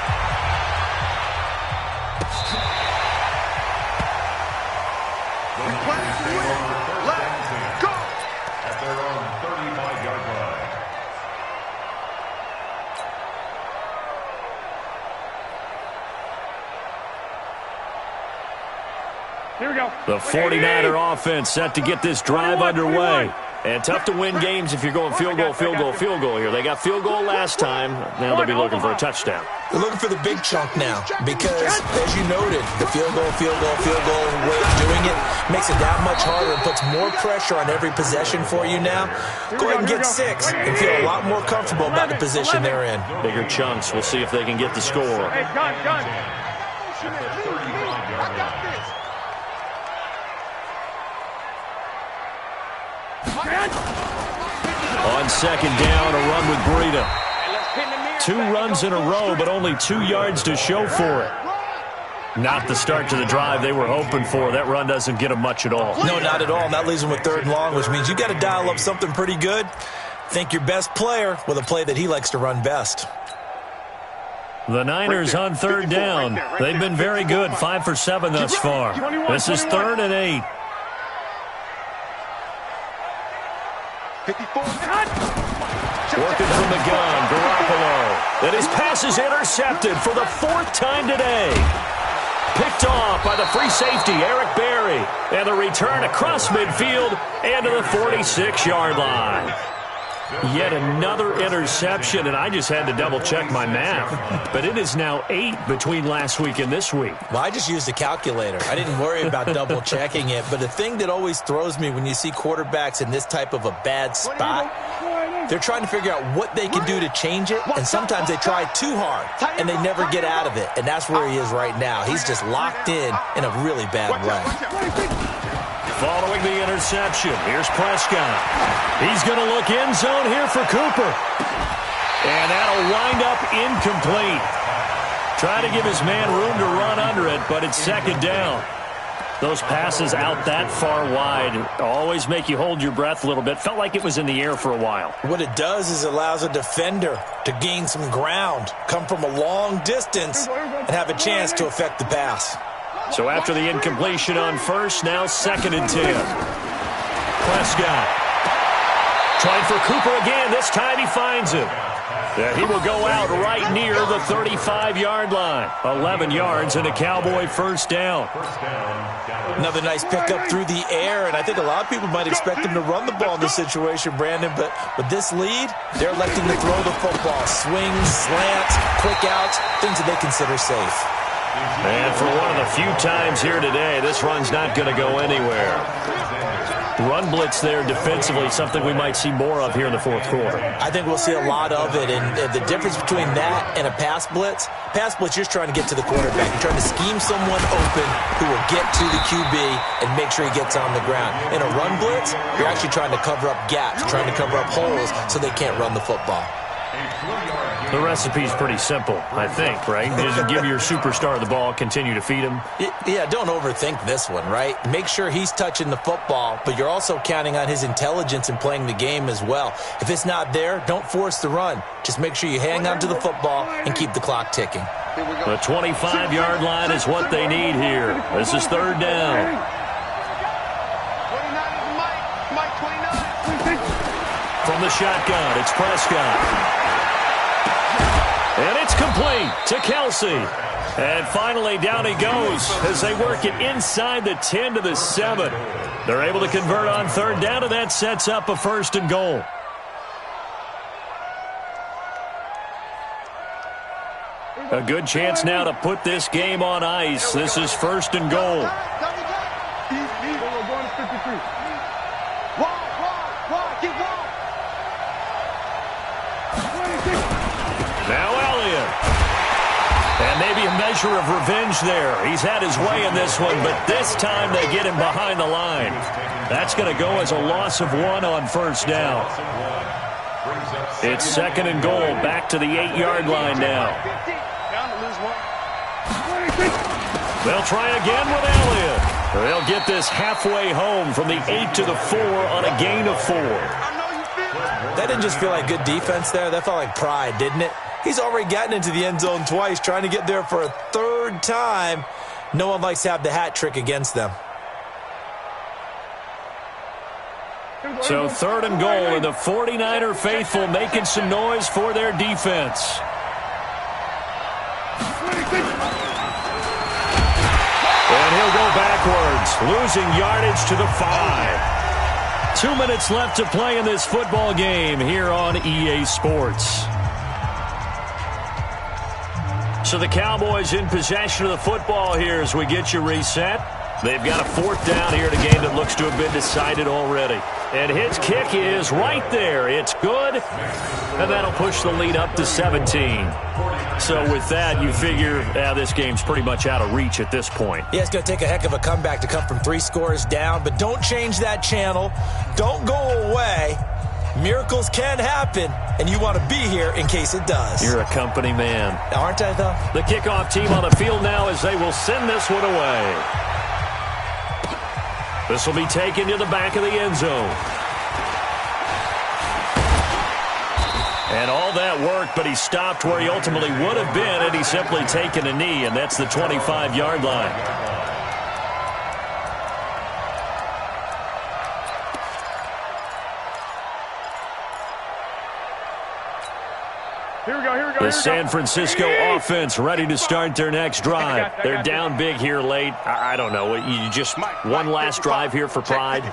The 49er offense set to get this drive underway. And tough to win games if you're going field goal, field goal, field goal here. They got field goal last time. Now they'll be looking for a touchdown. They're looking for the big chunk now because, as you noted, the field goal way of doing it makes it that much harder and puts more pressure on every possession for you now. Go ahead and get 6 and feel a lot more comfortable about the position they're in. Bigger chunks. We'll see if they can get the score. Hey, gun. On second down, a run with Breida. 2 runs in a row, but only 2 yards to show for it. Not the start to the drive they were hoping for. That run doesn't get them much at all. No, not at all. And that leaves them with 3rd and long, which means you got to dial up something pretty good. Think your best player with a play that he likes to run best. The Niners on 3rd down. They've been very good, 5 for 7 thus far. This is 3rd and 8. 54. Working from the gun, Garoppolo. And his pass is intercepted for the 4th time today. Picked off by the free safety, Eric Berry. And the return across midfield and to the 46-yard line. Yet another interception, and I just had to double-check my math. But it is now 8 between last week and this week. Well, I just used a calculator. I didn't worry about double-checking it. But the thing that always throws me when you see quarterbacks in this type of a bad spot, they're trying to figure out what they can do to change it, and sometimes they try too hard, and they never get out of it. And that's where he is right now. He's just locked in a really bad way. Following the interception, here's Prescott. He's going to look end zone here for Cooper. And that'll wind up incomplete. Try to give his man room to run under it, but it's 2nd down. Those passes out that far wide always make you hold your breath a little bit. Felt like it was in the air for a while. What it does is it allows a defender to gain some ground, come from a long distance, and have a chance to affect the pass. So after the incompletion on 1st, now 2nd and 10. Prescott trying for Cooper again. This time he finds him. Yeah, he will go out right near the 35-yard line. 11 yards and a Cowboy 1st down. Another nice pickup through the air, and I think a lot of people might expect him to run the ball in this situation, Brandon, but with this lead, they're electing to throw the football. Swings, slants, quick outs, things that they consider safe. And for one of the few times here today, this run's not going to go anywhere. Run blitz there defensively, something we might see more of here in the 4th quarter. I think we'll see a lot of it, and the difference between that and a pass blitz, you're just trying to get to the quarterback. You're trying to scheme someone open who will get to the QB and make sure he gets on the ground. In a run blitz, you're actually trying to cover up gaps, trying to cover up holes so they can't run the football. The recipe's pretty simple, I think, right? Just give your superstar the ball, continue to feed him. Yeah, don't overthink this one, right? Make sure he's touching the football, but you're also counting on his intelligence in playing the game as well. If it's not there, don't force the run. Just make sure you hang on to the football and keep the clock ticking. The 25-yard line is what they need here. This is 3rd down. 29 is Mike 29. From the shotgun, it's Prescott. And it's complete to Kelsey. And finally, down he goes as they work it inside the 10 to the 7. They're able to convert on 3rd down, and that sets up a 1st and goal. A good chance now to put this game on ice. This is 1st and goal. Now Elliott. And maybe a measure of revenge there. He's had his way in this one, but this time they get him behind the line. That's going to go as a loss of 1 on 1st down. It's 2nd and goal, back to the 8-yard line now. They'll try again with Elliott. They'll get this halfway home from the 8 to the 4 on a gain of 4. That didn't just feel like good defense there. That felt like pride, didn't it? He's already gotten into the end zone twice, trying to get there for a 3rd time. No one likes to have the hat trick against them. So 3rd and goal, and the 49er faithful making some noise for their defense. And he'll go backwards. losing yardage to the 5. 2 minutes left to play in this football game here on EA Sports. So the Cowboys in possession of the football here as we get you reset. They've got a 4th down here in a game that looks to have been decided already. And his kick is right there. It's good. And that'll push the lead up to 17. So with that, you figure this game's pretty much out of reach at this point. Yeah, it's going to take a heck of a comeback to come from 3 scores down. But don't change that channel. Don't go away. Miracles can happen, and you want to be here in case it does. You're a company man. Aren't I, though? The kickoff team on the field now as they will send this one away. This will be taken to the back of the end zone. And all that worked, but he stopped where he ultimately would have been had he simply taken a knee, and that's the 25-yard line. Here we go. The San Francisco offense ready to start their next drive. They're down big here late. I don't know. You just one last drive here for pride?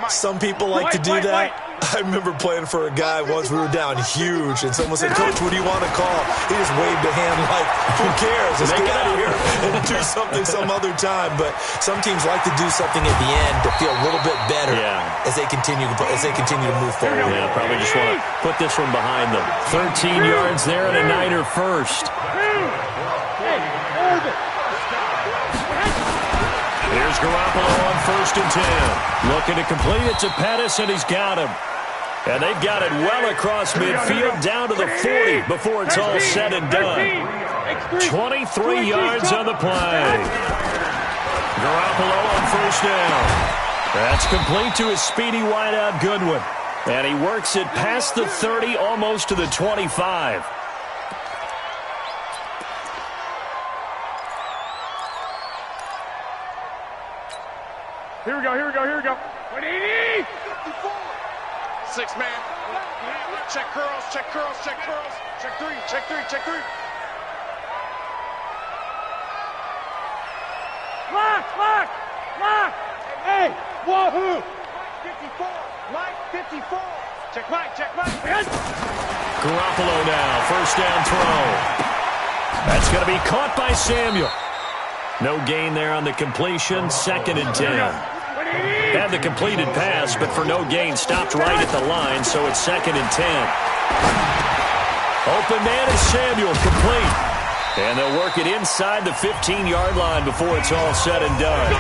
Some people like to do that. I remember playing for a guy once. We were down huge, and someone said, "Coach, what do you want to call?" He just waved a hand like, "Who cares? Let's get out of here and do something some other time." But some teams like to do something at the end to feel a little bit better as they continue to move forward. Yeah, probably just want to put this one behind them. 13 yards there and a Niner first. Here's Garoppolo on 1st and 10. Looking to complete it to Pettis, and he's got him. And they've got it well across midfield down to the 40 before it's all said and done. 23 yards on the play. Garoppolo on 1st down. That's complete to his speedy wideout Goodwin. And he works it past the 30, almost to the 25. Here we go. 180! 6 man. Check curls. Check 3. Lock! Hey, wahoo! 54. Mike, 54. Check Mike. Garoppolo now, 1st down throw. That's going to be caught by Samuel. No gain there on the completion, 2nd and 10. Had the completed pass, but for no gain, stopped right at the line, so it's 2nd and 10. Open man is Samuel, complete. And they'll work it inside the 15-yard line before it's all said and done.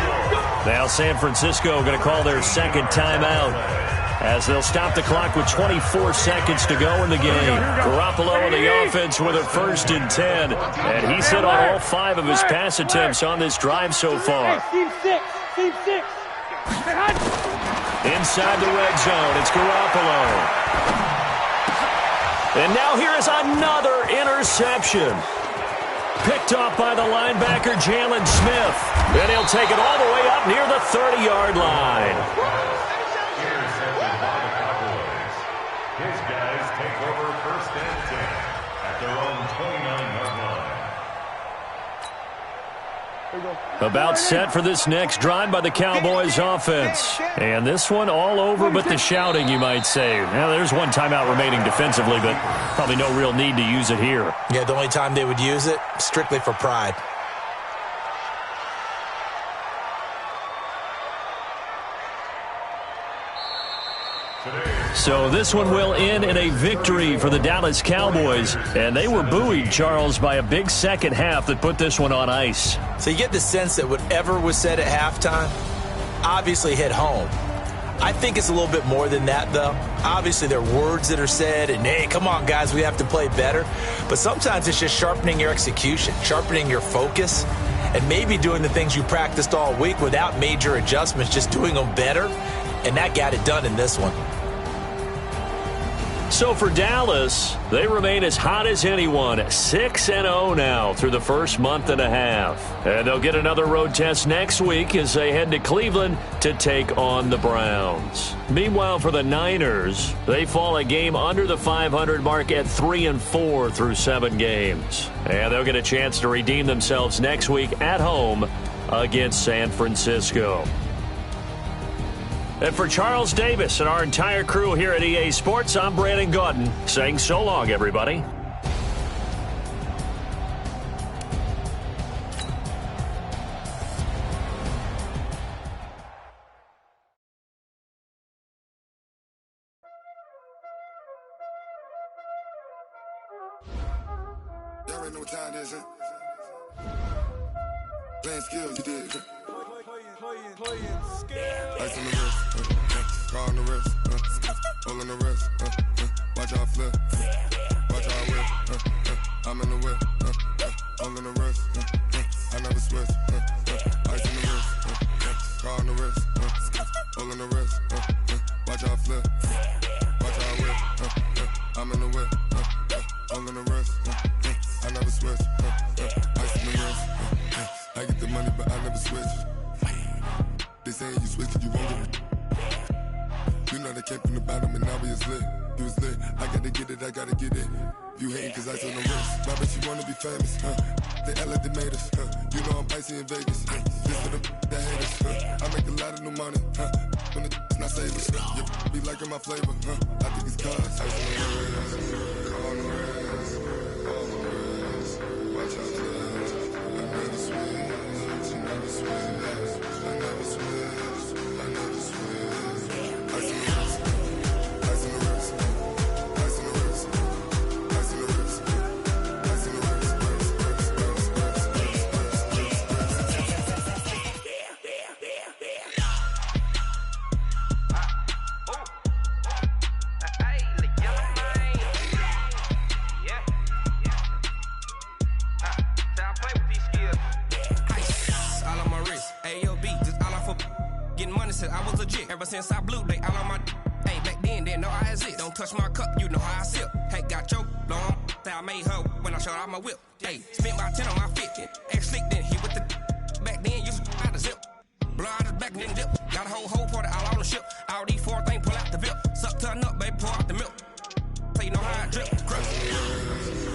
Now San Francisco going to call their 2nd timeout as they'll stop the clock with 24 seconds to go in the game. Garoppolo in the offense with a 1st and 10. And he's hit on all 5 of his pass attempts on this drive so far. Team 6. Inside the red zone, it's Garoppolo. And now here is another interception. Picked off by the linebacker, Jalen Smith. And he'll take it all the way up near the 30-yard line. Intercepted by the Cowboys. His guys take over 1st and 10 at their own 29-yard line. About set for this next drive by the Cowboys offense. And this one all over but the shouting, you might say. Now, there's one timeout remaining defensively, but probably no real need to use it here. Yeah, the only time they would use it, strictly for pride. So this one will end in a victory for the Dallas Cowboys. And they were buoyed, Charles, by a big second half that put this one on ice. So you get the sense that whatever was said at halftime obviously hit home. I think it's a little bit more than that, though. Obviously, there are words that are said, and, hey, come on, guys, we have to play better. But sometimes it's just sharpening your execution, sharpening your focus, and maybe doing the things you practiced all week without major adjustments, just doing them better. And that got it done in this one. So for Dallas, they remain as hot as anyone, 6-0 now through the first month and a half. And they'll get another road test next week as they head to Cleveland to take on the Browns. Meanwhile, for the Niners, they fall a game under the 500 mark at 3-4 through 7 games. And they'll get a chance to redeem themselves next week at home against San Francisco. And for Charles Davis and our entire crew here at EA Sports, I'm Brandon Gaudin saying so long, everybody. Y'all already know what time it is, huh? Playing skills, you did. Playing skills. Ice on the wrist, car on the wrist, hole in the wrist, watch out flip, watch out whip, I'm in the whip, hole in the wrist, I never switch, ice on the wrist, car on the wrist, hole in the wrist, watch out flip, watch out whip, I'm in the whip, hole in the wrist, I never switch, ice on the wrist, I get the money but I never switch. They saying you switch it, you won't get it. You know they came from the bottom and now we is lit. You was lit, I gotta get it, I gotta get it. You hating cause ice on the wrist. My bitch, you wanna be famous, They Ella, they made us, You know I'm icy in Vegas, This for them that hate us, I make a lot of new money, When it's not savings, You be liking my flavor, I think it's cause ice on the wrist, on the wrist, on the wrist. Watch out, I never switch, I never switch. I never switch, I never switch. Ice on the wrist, ice on the wrist, ice on the wrist, ice on the wrist, ice on the wrist, I was legit ever since I blew they all on my hey back then didn't know I exist. Don't touch my cup, you know how I sip. Hey, got your long I made her when I showed out my whip. Hey, spent about 10 on my 50. Ex slick then hit with the back then used to out the zip. Blow out his back and then dip. Got a whole party all on the ship. All these four things pull out the VIP. Suck to a nut, baby, pour out the milk. So you know how I drip. Crush.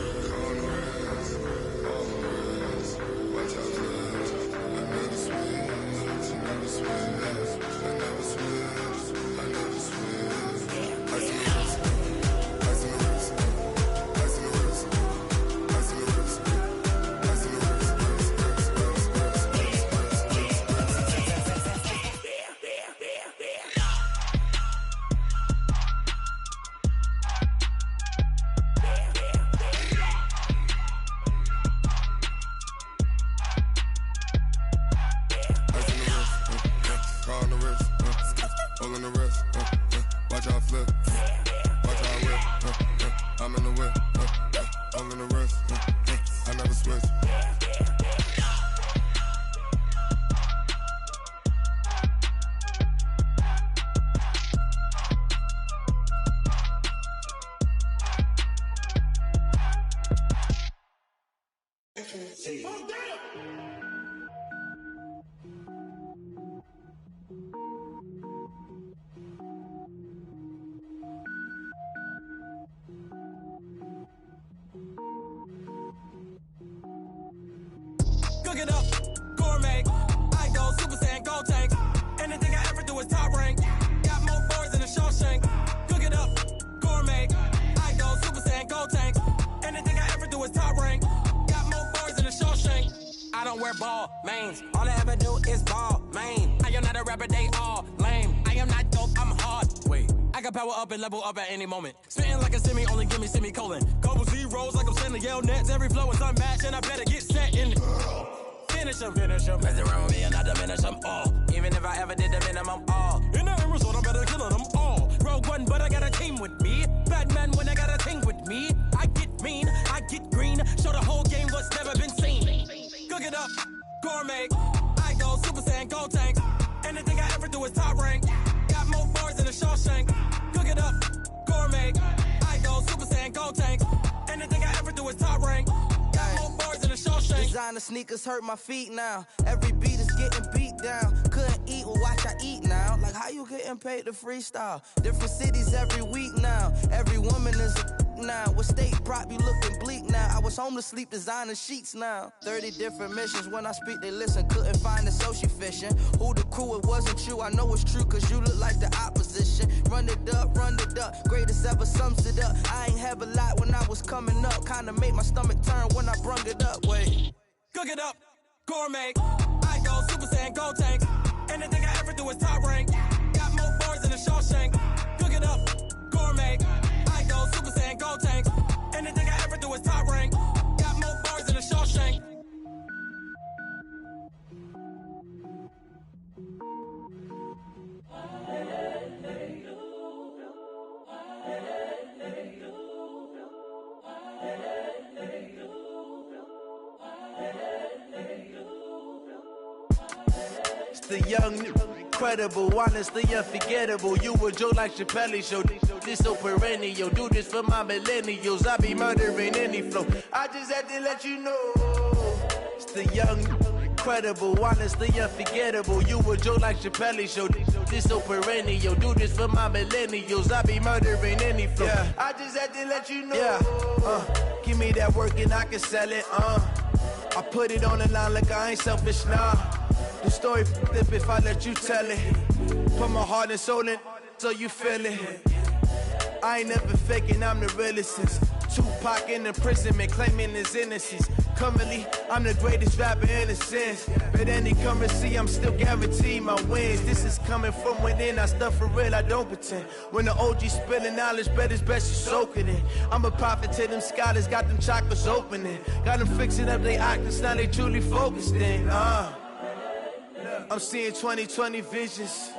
Cook it up, gourmet. I go Super Saiyan, gold tank. Anything I ever do is top rank. Got more boys than a Shawshank. Cook it up, gourmet. I go Super Saiyan, gold tank. Anything I ever do is top rank. Got more boys than a Shawshank. I don't wear ball mains. All I ever do is ball main. I am not a rapper, they all lame. I am not dope, I'm hard. Wait, I can power up and level up at any moment. Spitting like a semi, only give me semicolon. Couple zeros like I'm sending yell nets. Every flow is unmatched and I better get set in. Finish them. Mess around with me and I diminish them all. Even if I ever did the minimum all. In the end result, I'm better killing them all. Rogue one, but I got a team with me. Batman when I got a team with me. I get mean, I get green. Show the whole game what's never been seen. Cook it up, gourmet. I go Super Saiyan, gold tank. Anything I ever do is top rank. Got more bars than a Shawshank. Cook it up, gourmet. I go Super Saiyan, gold tank. Anything I ever do is top rank. Got more bars than a Shawshank. Designer sneakers hurt my feet now. Every beat is getting beat down. Couldn't eat, well watch I eat now. Like how you getting paid to freestyle? Different cities every week now. Every woman is a now. What state prop you looking bleak now? I was home to sleep designing sheets now. 30 different missions, when I speak they listen. Couldn't find the social fishing. Who the crew, it wasn't you. I know it's true cause you look like the opposition. Run it up, greatest ever sums it up. I ain't have a lot when I was coming up. Kinda made my stomach turn when I brung it up. Wait. Cook it up, gourmet. I go Super Saiyan, gold tank. Anything I ever do is top rank. Got more boys than a Shawshank. Cook it up, gourmet. I go Super Saiyan, gold tank. Anything I ever do is top rank. Got more boys than a Shawshank. The young, incredible, honestly unforgettable. You a joke like Chappelle show. This so perennial. Do this for my millennials. I be murdering any flow. I just had to let you know. It's the young, incredible, honestly unforgettable. You a joke like Chappelle show. This so perennial. Do this for my millennials. I be murdering any flow. Yeah. I just had to let you know. Yeah. Give me that work and I can sell it. I put it on the line like I ain't selfish, nah. The story flip if I let you tell it. Put my heart and soul in so you feel it. I ain't never faking, I'm the realest since Tupac in imprisonment, claiming his innocence. Currently, I'm the greatest rapper in a sense. But any currency, I'm still guaranteed my wins. This is coming from within, I stuff for real, I don't pretend. When the OG spilling knowledge, bet it's best you soak it in. I'm a prophet to them scholars, got them chakras opening. Got them fixing up their octaves, now they truly focused in. I'm seeing 2020 visions,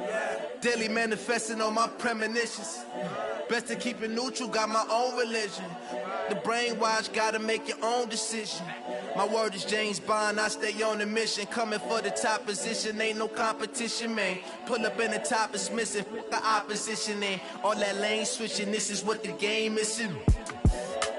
daily manifesting on my premonitions. Best to keep it neutral, got my own religion. The brainwash, gotta make your own decision. My word is James Bond, I stay on a mission. Coming for the top position, ain't no competition, man. Pull up in the top, it's missing, the opposition in. All that lane switching, this is what the game is.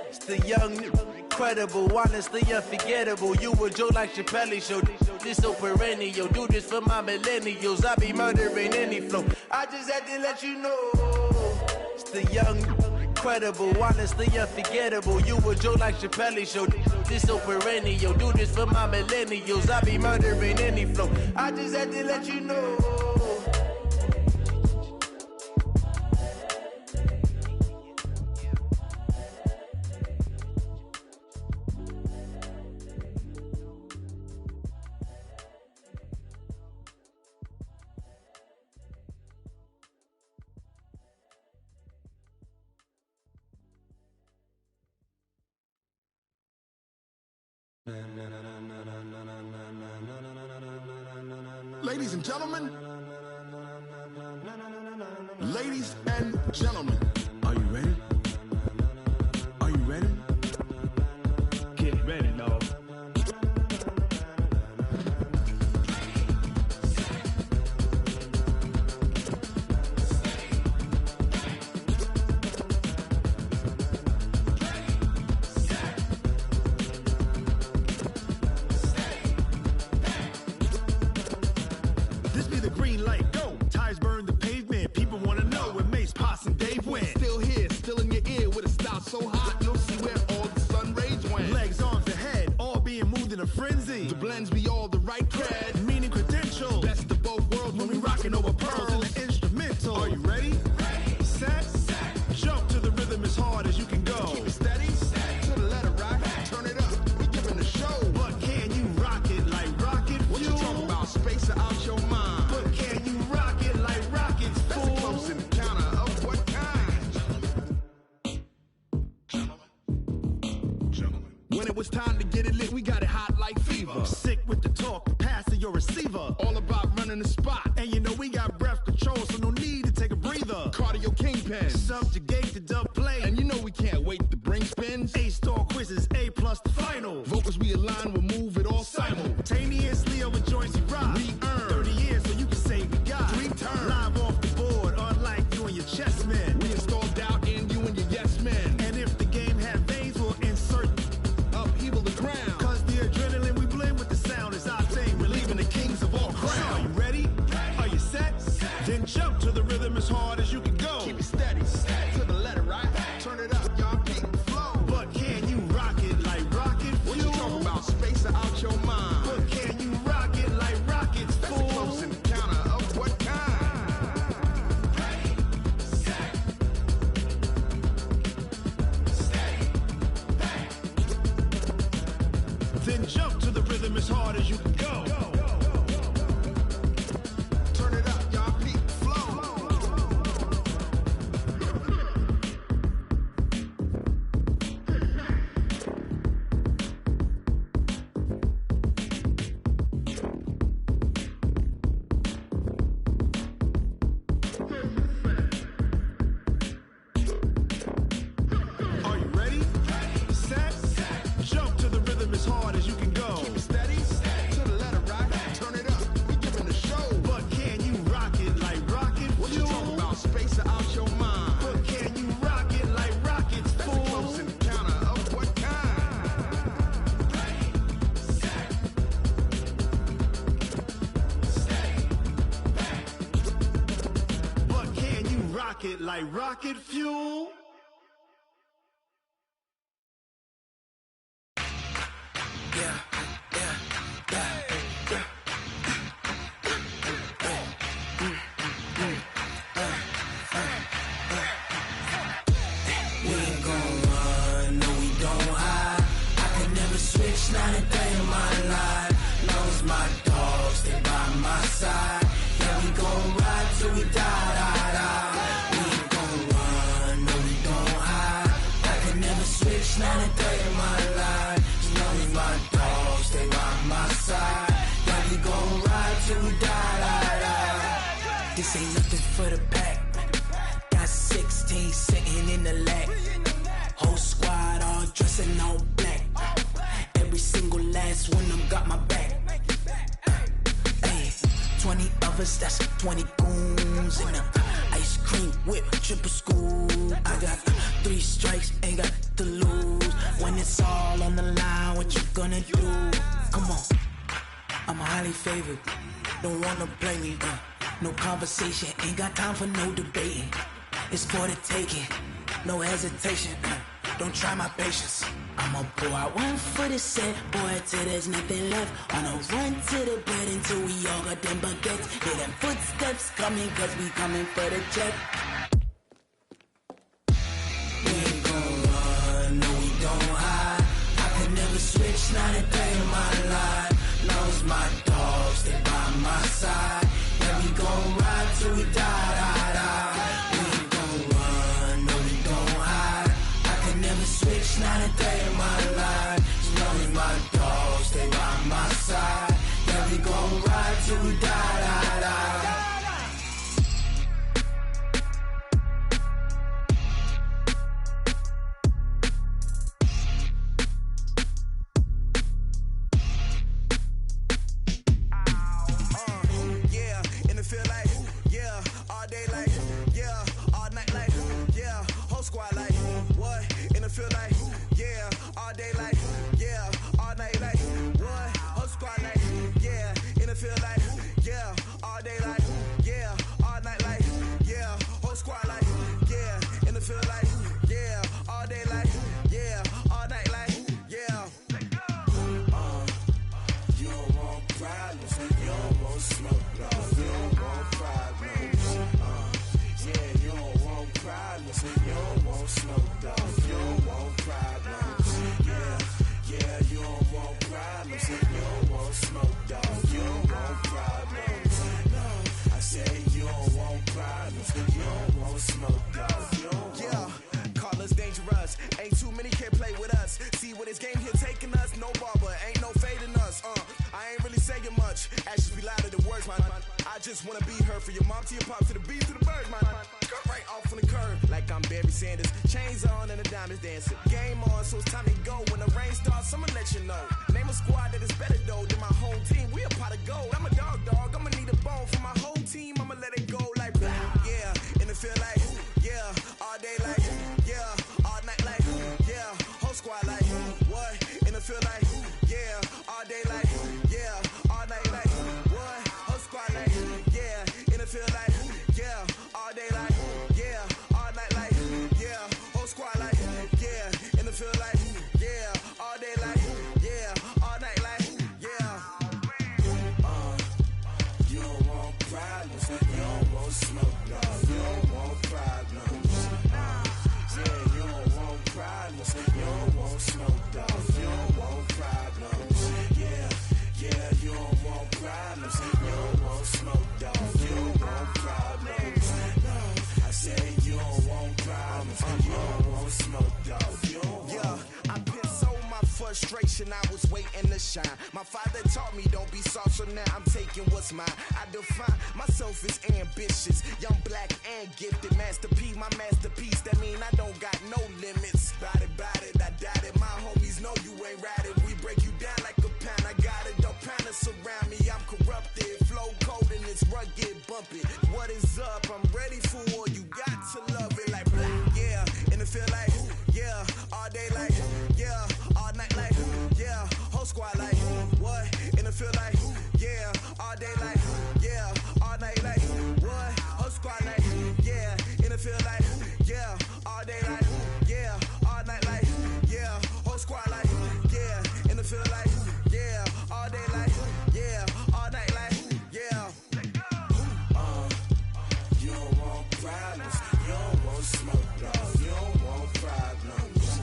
It's the young, incredible, honestly unforgettable. You a joke like Chappelle show. This so perennial. Do this for my millennials. I be murdering any flow. I just had to let you know. It's the young, incredible, honestly unforgettable. You a joke like Chappelle show. This so perennial. Do this for my millennials. I be murdering any flow. I just had to let you know. Ladies and gentlemen, ladies and gentlemen, are you ready? Are you ready? Get ready, dog. So hot, you'll see where all the sun rays went. Legs, arms, ahead, all being moved in a frenzy. The blends be all the right cred, meaning credentials. Best of both worlds when we rockin' over pearls in the instrumental. Are you ready? Ready. Set. Jump to the rhythm as hard as you can go. Keep it steady. To the letter rock. Turn it up. We giving the show. But can you rock it like rocket fuel? What you talking about? Space or out your mind? But can you rock it like rockets, fool? That's a close encounter of what kind? When it was time to get it lit, we got it hot like fever. Sick with the talk, pass to your receiver. All about running the spot. And you know we got breath control, so no need to take a breather. Cardio kingpin, subjugate the dub play. And you know we can't wait to bring spins. A-star quizzes, A+ the final. Vocals we align, we'll move it all simultaneously over joints we rock. We earn 30 years, so you can say we got 3 turns. Live off the board, unlike you and your chess men. We install doubt in you and your yes men. And if the game had veins, we'll insert upheaval the ground. Cause the adrenaline we blend with the sound is our thing. Relieving the kings of all crowns. So are you ready? Are you set? Then jump to the rhythm as hard as you can go. Keep it steady. To the letter, right? Turn it up, y'all. rocket like rocket fuel. Switch 93 of my life. Long as my dogs stay by my side. Yeah, we gon' ride till we die, die, die. We ain't gon' run, no, we don't hide. I can never switch 93 of my life. As long as my dogs stay by my side. Yeah, we gon' ride till we die, die, die. This ain't nothing for the pack. Got 16 sitting in the lap. Whole squad all dressing all black. Every single last one of them got my back. Hey, 20 of us, that's 20 goons in the ice cream whip, triple scoop. I got 3 strikes, ain't got to lose. When it's all on the line, what you gonna do? Come on, I'm highly favored. Don't wanna play me, no conversation, ain't got time for no debating. It's for the taking, no hesitation. Don't try my patience. I'ma pour out one for the set, boy, till there's nothing left. Wanna run to the bed until we all got them baguettes. Hear them footsteps coming, cause we coming for the check. We ain't gon' run, no, we don't hide. I could never switch 93 in my life. Long as my dogs stay by my side. Yeah, we gon' ride till we die, die, die. We ain't gon' run, no, we don't hide. I could never switch 93 in my life. As long as my dogs stay by my side. Yeah, we gon' ride till we die, die, die. I was waiting to shine. My father taught me don't be soft, so now I'm taking what's mine. I define myself as ambitious, young, black, and gifted. Master P, my masterpiece. That mean I don't got no limits. Bout it, I doubt it. My homies know you ain't ratted. We break you down like a pound. I got it, don't panic surround me. I'm corrupted, flow cold and it's rugged, bumpy. What is up? I'm ready for war. You got to love it like black, yeah. And it feel like, yeah, all day like, yeah, all night like, yeah, whole squad like, what? And it feel like, yeah, all day like, yeah, all night like, what? Whole squad like, yeah, and it feel want problems. You don't want smoke, dog. You don't want problems.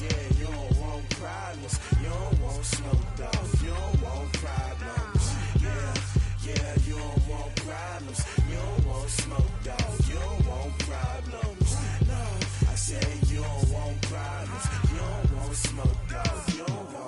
Yeah, you don't want problems. You don't want smoke, dog. You don't want problems. Yeah, you don't want problems. You don't want smoke, dog. You don't want problems. No, I said you don't want problems. You don't want smoke, dog. You don't want.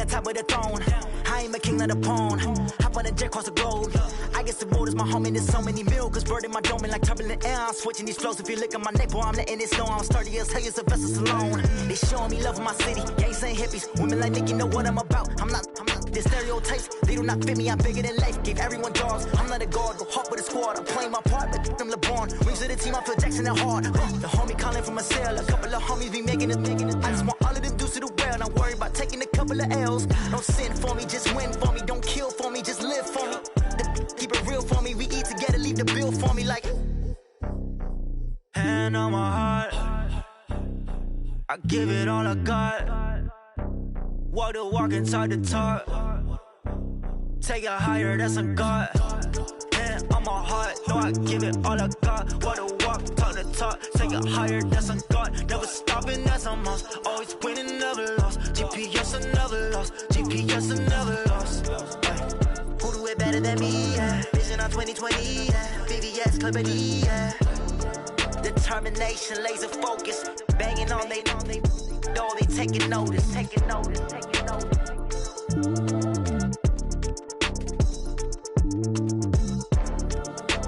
On top of the throne, I ain't a king, not a pawn. Hop on a jet across the globe. I guess the world is my home and there's so many milk. Bird in my dome and like turbulent air. I'm switching these flows. If you look at my neck, boy, I'm letting it snow. I'm sturdy as hell, as a vessel alone. They showing me love in my city. Gangs ain't hippies. Women like Nicki know what I'm about. I'm not the stereotypes. They do not fit me. I'm bigger than life. Gave everyone dogs. I'm not a guard. Go hawk with a squad. I'm playing my part, but them LeBron. Rings to the team. I feel Jackson at hard. The homie calling from a cell. A couple of homies be making it. I just want all of them dudes to do well. Not worry about taking a couple of L's. Don't sin for me, just win for me. Don't kill for me, just live for me. Keep it real for me. We eat together, leave the bill for me like. Hand on my heart, I give it all I got. Walk the walk and talk the talk. Take it higher, that's a God. Man, on my heart, know I give it all I got. What a walk, talk the talk, take it higher, that's a god. Never stopping, that's a must. Always winning, never lost. GPS, I never lost. GPS, I never lost. Who do it better than me? Yeah. Vision on 2020, yeah. VVS, Clippity, yeah. Determination, laser focus, banging on they know they taking notice, taking notice, taking notice.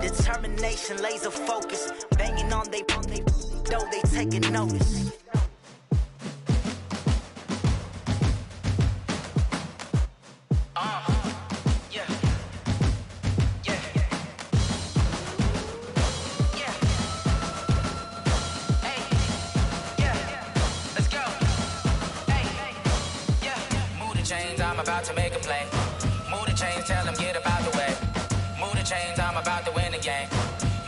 Determination, laser focus, banging on they know they taking notice. I'm about to make a play. Move the chains, tell them get about the way. Move the chains, I'm about to win the game.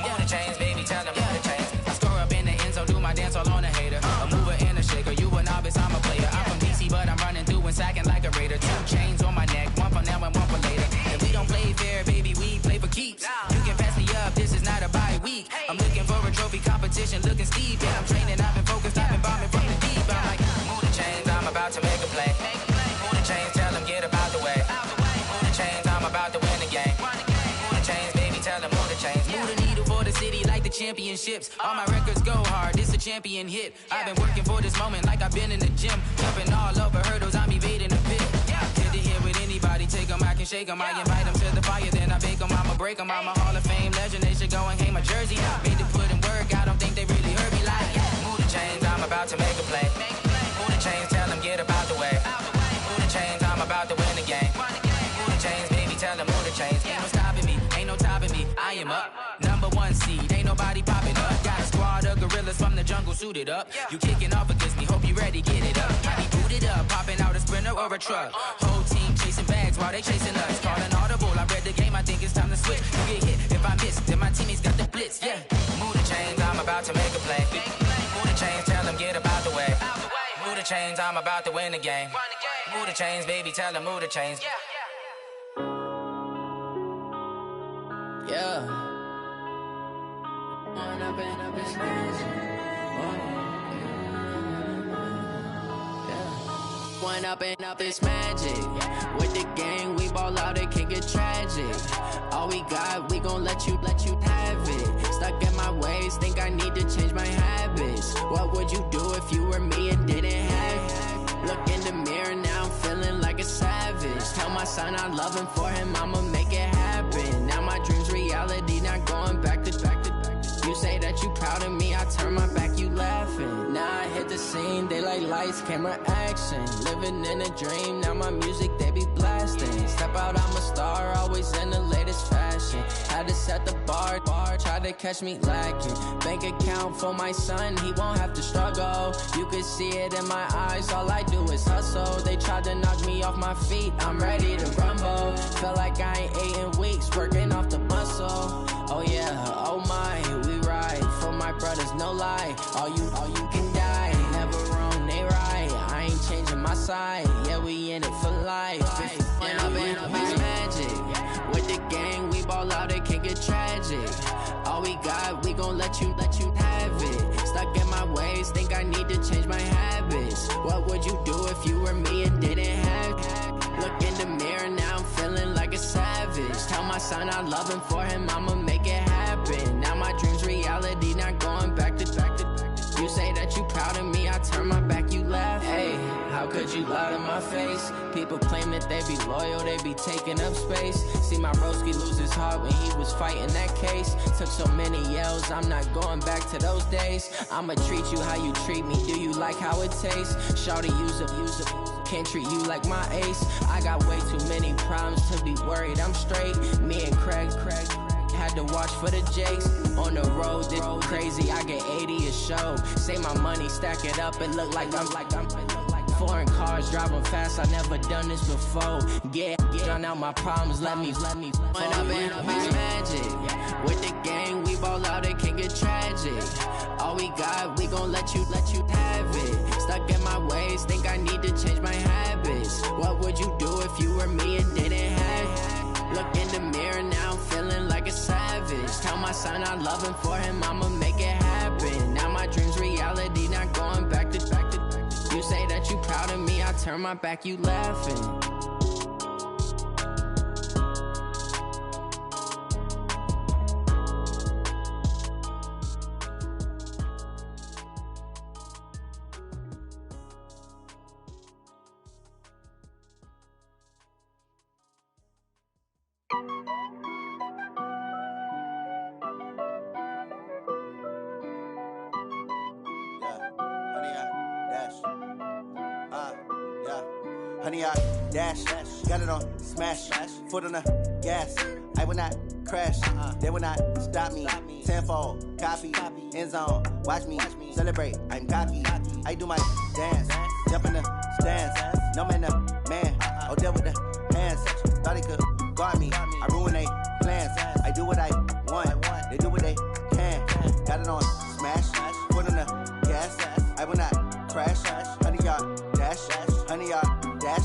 Move the chains, baby, tell them move the chains. I score up in the end zone, do my dance all on a hater. A mover and a shaker, you a novice, I'm a player. I'm from DC, but I'm running through and sacking like a raider. 2 chains on my neck, one for now and one for later. And we don't play fair, baby, we play for keeps. You can pass me up, this is not a bye week. I'm looking for a trophy competition, looking steep. Yeah, I'm training, I've been focused, I've been bombing from the deep. I'm like, move the chains, I'm about to make a play. Move the chains, tell them get about the way. Move the chains, I'm about to win the game. Move the chains, baby, tell them move the chains. Move the needle for the city like the championships. All my records go hard, this a champion hit. I've been working for this moment like I've been in the gym. Jumping all over hurdles, I'm evading the pit. Hit the hit with anybody, take them, I can shake them. I invite them to the fire, then I bake them, I'ma break them. I'm a Hall of Fame legend, they should go and hang my jersey. Made to put in work, I don't think they really heard me like, move the chains, I'm about to make a play. Move the chains, tell them get about the way. Move the chains, I'm about to win the game. Move the chains, baby, tell them move the chains. Ain't no stopping me, ain't no topping me. I am up, #1 seed, ain't nobody popping up. Got a squad of gorillas from the jungle suited up. You kicking off against me, hope you ready, get it up. I be booted up, popping out a Sprinter or a truck. Whole team chasing bags while they chasing us. Calling audible, I read the game, I think it's time to switch. You get hit, if I miss, then my teammates got the blitz, yeah. Move the chains, I'm about to make a play. Move the chains, tell them get about the way. Move the chains, I'm about to win the game. Move the chains, baby, tell them move the chains. Yeah. One up and up is magic. With the gang, we ball out, it can get tragic. All we got, we gon' let you have it. Stuck in my ways, think I need to change my habits. What would you do if you were me and didn't have it? Look in the mirror, now I'm feeling like a savage. Tell my son I love him, for him I'ma make it happen. Now my dream's reality, not going back to. You say that you proud of me, I turn my back, you laughing. Now I hit the scene, they like lights, camera, action. Living in a dream, now my music, they be blasting. Step out, I'm a star, always in the latest fashion. Had to set the bar, try to catch me lacking. Bank account for my son, he won't have to struggle. You can see it in my eyes, all I do is hustle. They tried to knock me off my feet, I'm ready to rumble. Feel like I ain't ate in weeks, working off the muscle. Oh yeah, oh my, we ride for my brothers, no lie. All you can die, never wrong, they right. I ain't changing my side, yeah, we in it for life. When up and up is magic. With the gang, we ball out, it can get tragic. All we got, we gon' let you have it. Stuck in my ways, think I need to change my habits. What would you do if you were me and didn't have it? Look in the mirror, now I'm feeling like a savage. Tell my son I love him, for him I'ma make it happen. Now my dream's reality, not going back to. You say that you proud of me, I turn my back, you laugh. Hey, how could you lie to my face? People claim that they be loyal, they be taking up space. See my broski lose his heart when he was fighting that case. Took so many yells, I'm not going back to those days. I'ma treat you how you treat me, do you like how it tastes? Shawty, use it. Can't treat you like my ace. I got way too many problems to be worried, I'm straight. Me and Craig had to watch for the Jakes. On the road, this crazy, I get 80 a show. Say my money, stack it up, and look like I'm foreign cars, driving fast, I never done this before. Get drown out my problems, let me When up and up is magic. With the gang, we ball out, it can get tragic. All we got, we gon' let you have it. Stuck in my ways, think I need to change my habits. What would you do if you were me and didn't have it? Look in the mirror, now I'm feeling like a savage. Tell my son I love him, for him I'ma make it happen. Now my dream's reality, not going back to. You say that you proud of me, I turn my back, you laughing. Honey, I dash, got it on smash, foot on the gas. I will not crash, they will not stop me. Tenfold, copy, end zone, watch me celebrate. I'm cocky, I do my dance, jump in the stands. No man, the man, oh, deal with the hands. Thought he could guard me, I ruin they plans. I do what I want, they do what they can. Got it on smash, foot on the gas. I will not crash, honey, y'all dash, honey, y'all dash,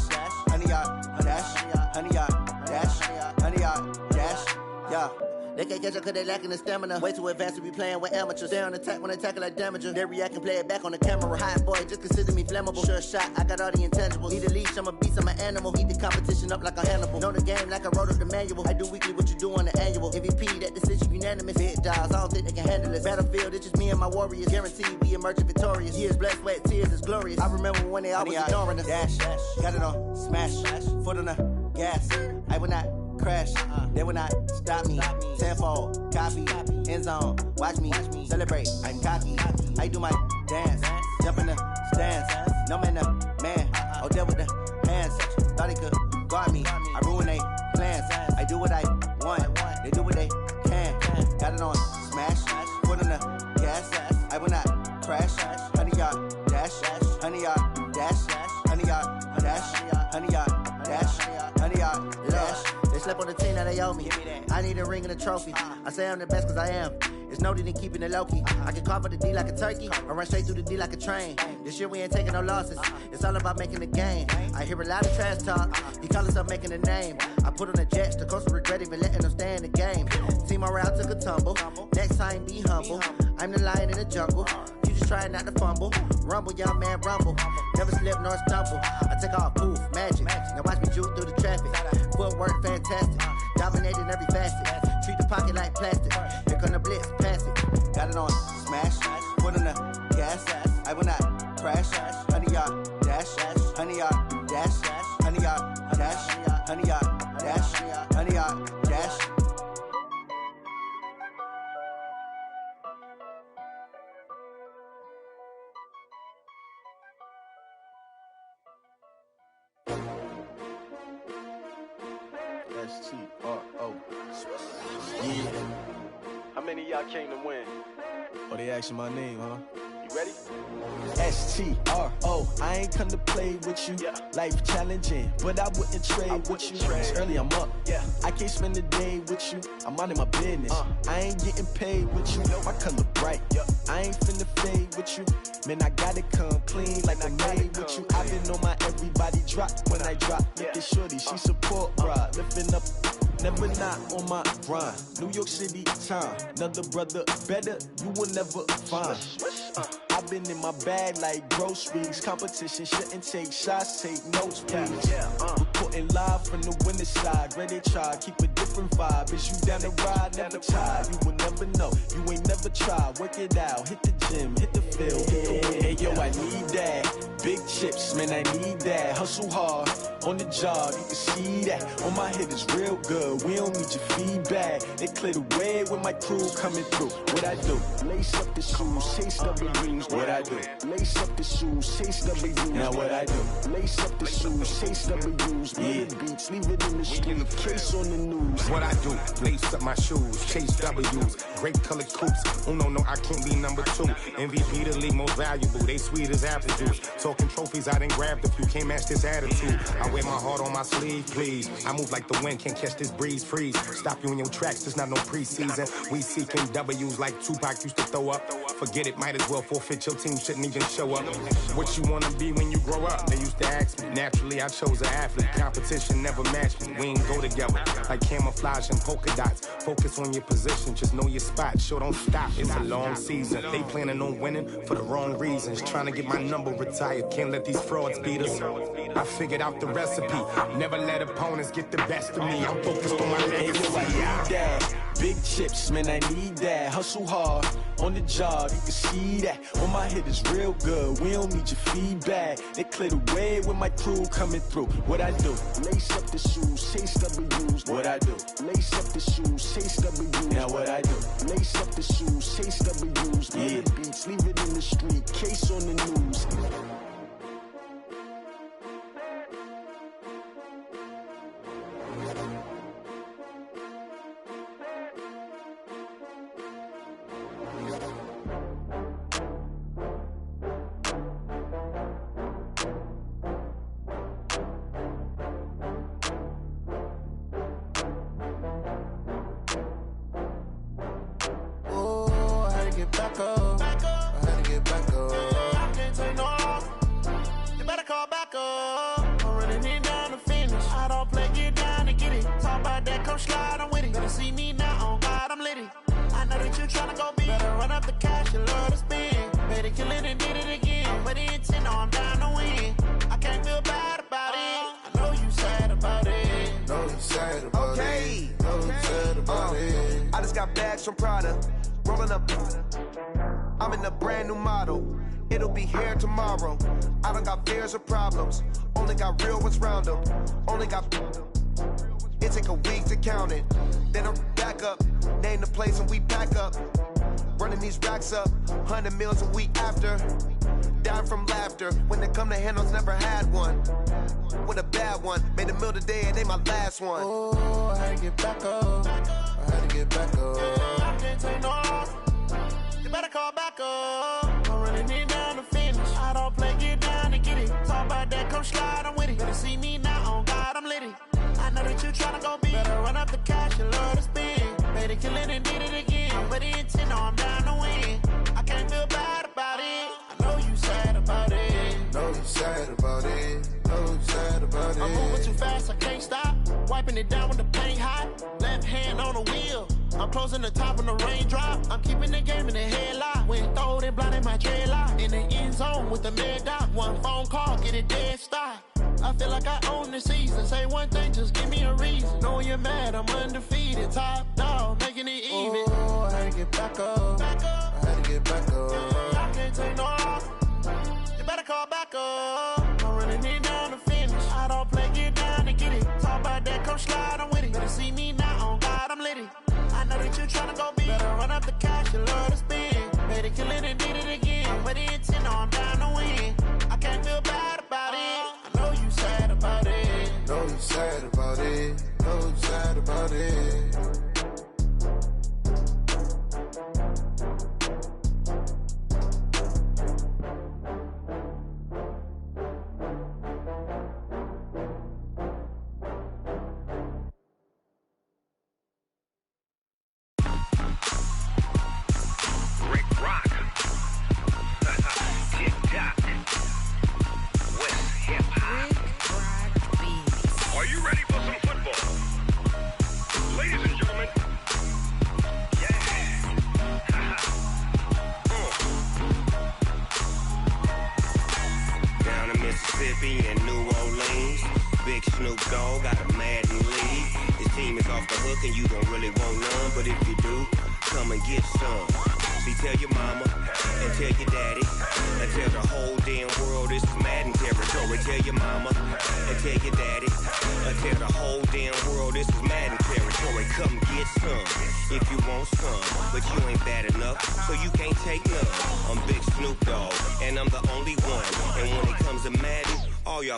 honey, y'all dash, honey, y'all dash, honey, y'all dash, yeah. They can't catch up cause they lacking the stamina. Way too advanced to be playing with amateurs. Stay on attack when I tackle like damager. They react and play it back on the camera. Hot boy, just consider me flammable. Sure shot, I got all the intangibles. Need a leash, I'm a beast, I'm an animal. Eat the competition up like a Hannibal. Know the game like I wrote up the manual. I do weekly what you do on the annual. MVP, that decision unanimous. Big dials, I don't think they can handle it. Battlefield, it's just me and my warriors. Guaranteed we emerging victorious. Years, blood, sweat, tears, it's glorious. I remember when they always ignoring us. Dash, got it on smash, foot on the gas. I will not crash, they will not stop me. Tenfold, copy, end zone, watch me celebrate. I'm cocky, I do my dance, jump in the stands. No man, the man, oh, deal with the hands. Thought he could guard me, I ruin they plans. I do what I want, they do what they can. Got it on smash, foot on the gas. I will not crash, honey, y'all dash, honey, y'all dash, honey, y'all dash, honey, y'all dash, honey, y'all dash. They slept on the team, now they owe me. I need a ring and a trophy. I say I'm the best cause I am. It's no need in keeping it low-key. I can carve up the D like a turkey, or run straight through the D like a train. This year we ain't taking no losses. It's all about making the game. I hear a lot of trash talk. He call himself making a name. I put on the jets, the coach will regret even letting them stay in the game. Team morale took a tumble. Next time be humble. I'm the lion in the jungle. You just trying not to fumble. Rumble, young man, rumble. Never slip nor stumble. I take off, poof, magic. Now watch me juke through the traffic. Footwork fantastic. Dominating every facet. Treat the pocket like plastic. Here come the blitz, pass it. Got it on smash, foot on the gas. I will not crash. Honey, y'all dash, honey, y'all dash, honey, y'all dash, honey, y'all dash, honey, y'all dash. S-T-R-O. Yeah. How many of y'all came to win? Oh, they asking my name, huh? You ready? S-T-R-O. I ain't come to play with you. Yeah. Life challenging, but I wouldn't trade with you. It's early, I'm up. Yeah. I can't spend the day with you. I'm minding my business. I ain't getting paid with you. My color bright. I ain't finna fade with you. Man, I gotta come clean like I'm made with you. I've been on my everybody drop when I drop. Look at shorty, she support ride. Lifting up, never not on my grind. New York City time. Another brother better, you will never find. I've been in my bag like groceries. Competition shouldn't take shots, take notes, please. Reporting live from the winning side. Ready to try, keep a different vibe. Is you down the ride, never tired. You will never know, you ain't never tried. Work it out, hit the gym, hit the field, hit the win. Hey yo, I need that. Big chips, man, I need that. Hustle hard, on the job, you can see that. On my head is real good, we don't need your feedback. They clear the way with my crew coming through. What I do? Lace up the shoes, chase W's. What I do? Lace up the shoes, chase W's. Now what I do? Lace up the shoes, chase W's. Yeah. Beats, leave it in the street, case on the news. What I do? Lace up my shoes, chase W's. Great colored coops. Oh no, I can't be number 2. MVP the league most valuable. They sweet as apple juice. Talking trophies, I didn't grab the few. Can't match this attitude. I I wear my heart on my sleeve, please. I move like the wind, can't catch this breeze, freeze. Stop you in your tracks, there's not no preseason. We seeking W's like Tupac used to throw up. Forget it, might as well forfeit, your team shouldn't even show up. What you wanna be when you grow up? They used to ask me. Naturally, I chose an athlete. Competition never matched me. We ain't go together like camouflage and polka dots. Focus on your position, just know your spot. Sure, don't stop, it's a long season. They planning on winning for the wrong reasons. Trying to get my number retired, can't let these frauds beat us. I figured out the recipe. Never let opponents get the best of me. I'm focused on my legacy. Big chips, man, I need that. Hustle hard on the job, you can see that. When my hit is real good, we don't need your feedback. They clear the way with my crew coming through. What I do? Lace up the shoes, chase W's. What I do? Lace up the shoes, chase W's. Now what I do? Lace up the shoes, chase W's. Yeah. Beats, leave it in the street, case on the news. From Prada, rolling up. I'm in a brand new model. It'll be here tomorrow. I don't got fears or problems. Only got real ones round them. Only got. It take a week to count it. Then I'm back up. Name the place and we pack up. Running these racks up. 100 meals a week after. Dying from laughter. When it come to handles, never had one. With a bad one. Made a meal today and they my last one. Oh, I had to get back up. I had to get back up. I can't take no loss. You better call back up. I'm running it down to finish. I don't play, get down and get it. Talk about that, come slide, I'm with it. Better see me now, on God, I'm litty. I know that you tryna go big. Better run up the cash, you love to spend. Made it, kill it, and did it again. But the intent, no, I'm down to win. I can't feel bad about it. I know you sad about it. Know you sad about it. Know you sad about it. I'm moving too fast, I can't stop. Wiping it down with the paint hot. Left hand on the wheel. I'm closing the top on the raindrop. I'm keeping the game in the headlock. When throwed and blinded my dreadlock. In the end zone with the mad dot. One phone call, get it dead stop. I feel like I own the season. Say one thing, just give me a reason. Knowing you're mad, I'm undefeated. Top dog, making it even. Oh, I had to get back up. I had to get back up. I can't take no loss. You better call back up. I'm running it down to finish. I don't play, get down and get it. Talk about that, come slide, I'm with it. Better see me now, on God, I'm litty. I know that you tryna go big. Better run up the cash, you love to spend. Made it, kill it, and did it again. But the intent, no, I'm down to win. I can't feel bad about it. I know you sad about it. Know you sad about it. Know you sad about it.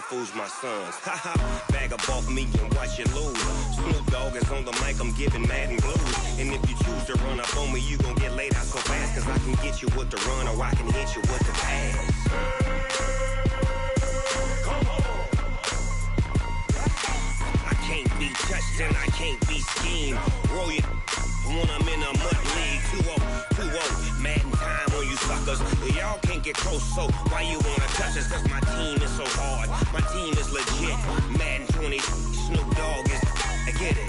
Fools my sons. Haha, bag up off me and watch you lose. Snoop Dogg is on the mic, I'm giving Madden blues. And if you choose to run up on me, you gon' get laid out so fast. Cause I can get you with the run or I can hit you with the pass. Come on. be touched and I can't be schemed. Roll your when I'm in a mud league. 2-0, Madden time on you suckers. Y'all can't get close, so why you wanna touch us? Cause my team is so hard, my team is legit. Madden 20, Snoop Dogg is, I get it.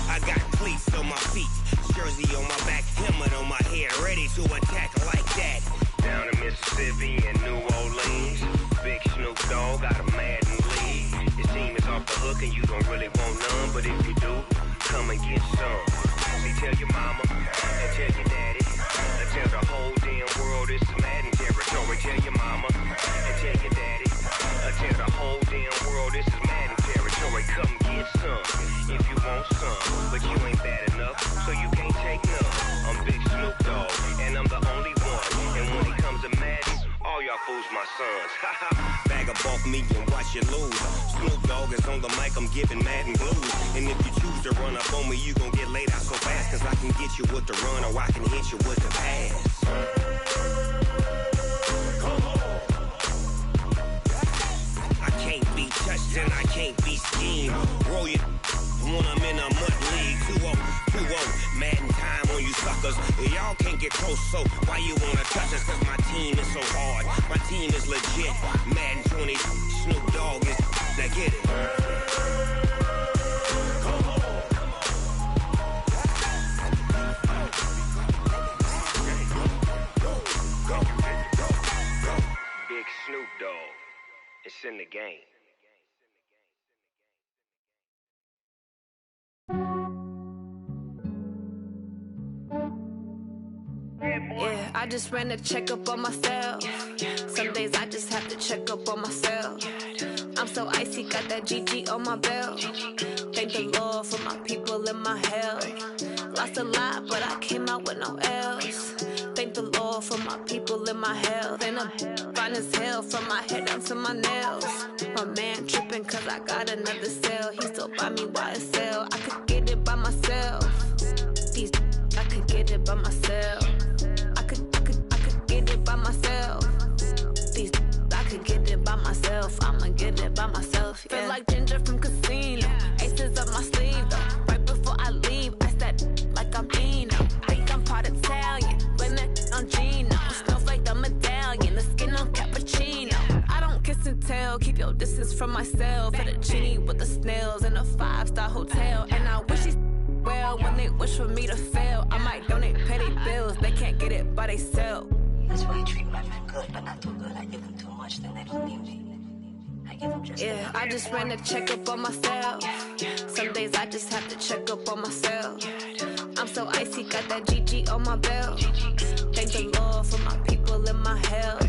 I got cleats on my feet, jersey on my back, helmet on my head, ready to attack like that. Down in Mississippi and New Orleans, Big Snoop Dogg got a Madden league. Your team is off the hook and you don't really want none, but if you do, come and get some. See, tell your mama and tell your daddy, and tell the whole damn world it's Madden territory. Tell your mama and tell your daddy, and tell the whole damn world this is Madden territory. Come get some if you want some, but you ain't bad enough, so you can't take none. I'm Big Snoop Dogg, and I'm the only one. And when it comes to Madden, all y'all fools my sons. Bag up off me and watch you lose. Snoop Dogg is on the mic, I'm giving Madden blues. And if you choose to run up on me, you gon' get laid out so fast. Cause I can get you with the run or I can hit you with the pass. I can't be touched and I can't be schemed. Roll your when I'm in a mud league. 2-0, Madden time on you suckers. Y'all can't get close, so why you wanna touch us? Cause my team is so hard, my team is legit. Madden 20, Snoop Dogg is, now get it. Big Snoop Dogg, it's in the game. Yeah, I just ran a checkup on myself. Some days I just have to check up on myself. I'm so icy, got that GG on my belt. Thank the Lord for my people and my health. Lost a lot, but I came out with no L's. Thank the Lord for my people and my health. And I'm fine as hell from my head down to my nails. My man tripping cause I got another cell. He still buy me YSL. I could get it by myself. These I could get it by myself. I could get it by myself. These I could get it by myself. I'ma get it by myself. Yeah. Feel like Ginger from Casino. Aces up my sleeve though. Right before I leave, I said like I'm Dino. Think I'm part Italian, blame that on Gino. Smells like the medallion, the skin on cappuccino. I don't kiss and tell, keep your distance from myself. At a genie with the snails in a 5-star hotel. And I wish he's well when they wish for me to fail. I might donate petty bills, they can't get it by themselves. That's why you treat my men good, but not too good. I give them too much, then they don't need me. I give them just yeah, I just ran a checkup on myself. Some days I just have to check up on myself. I'm so icy, got that GG on my belt. Thank the Lord for my people and my health.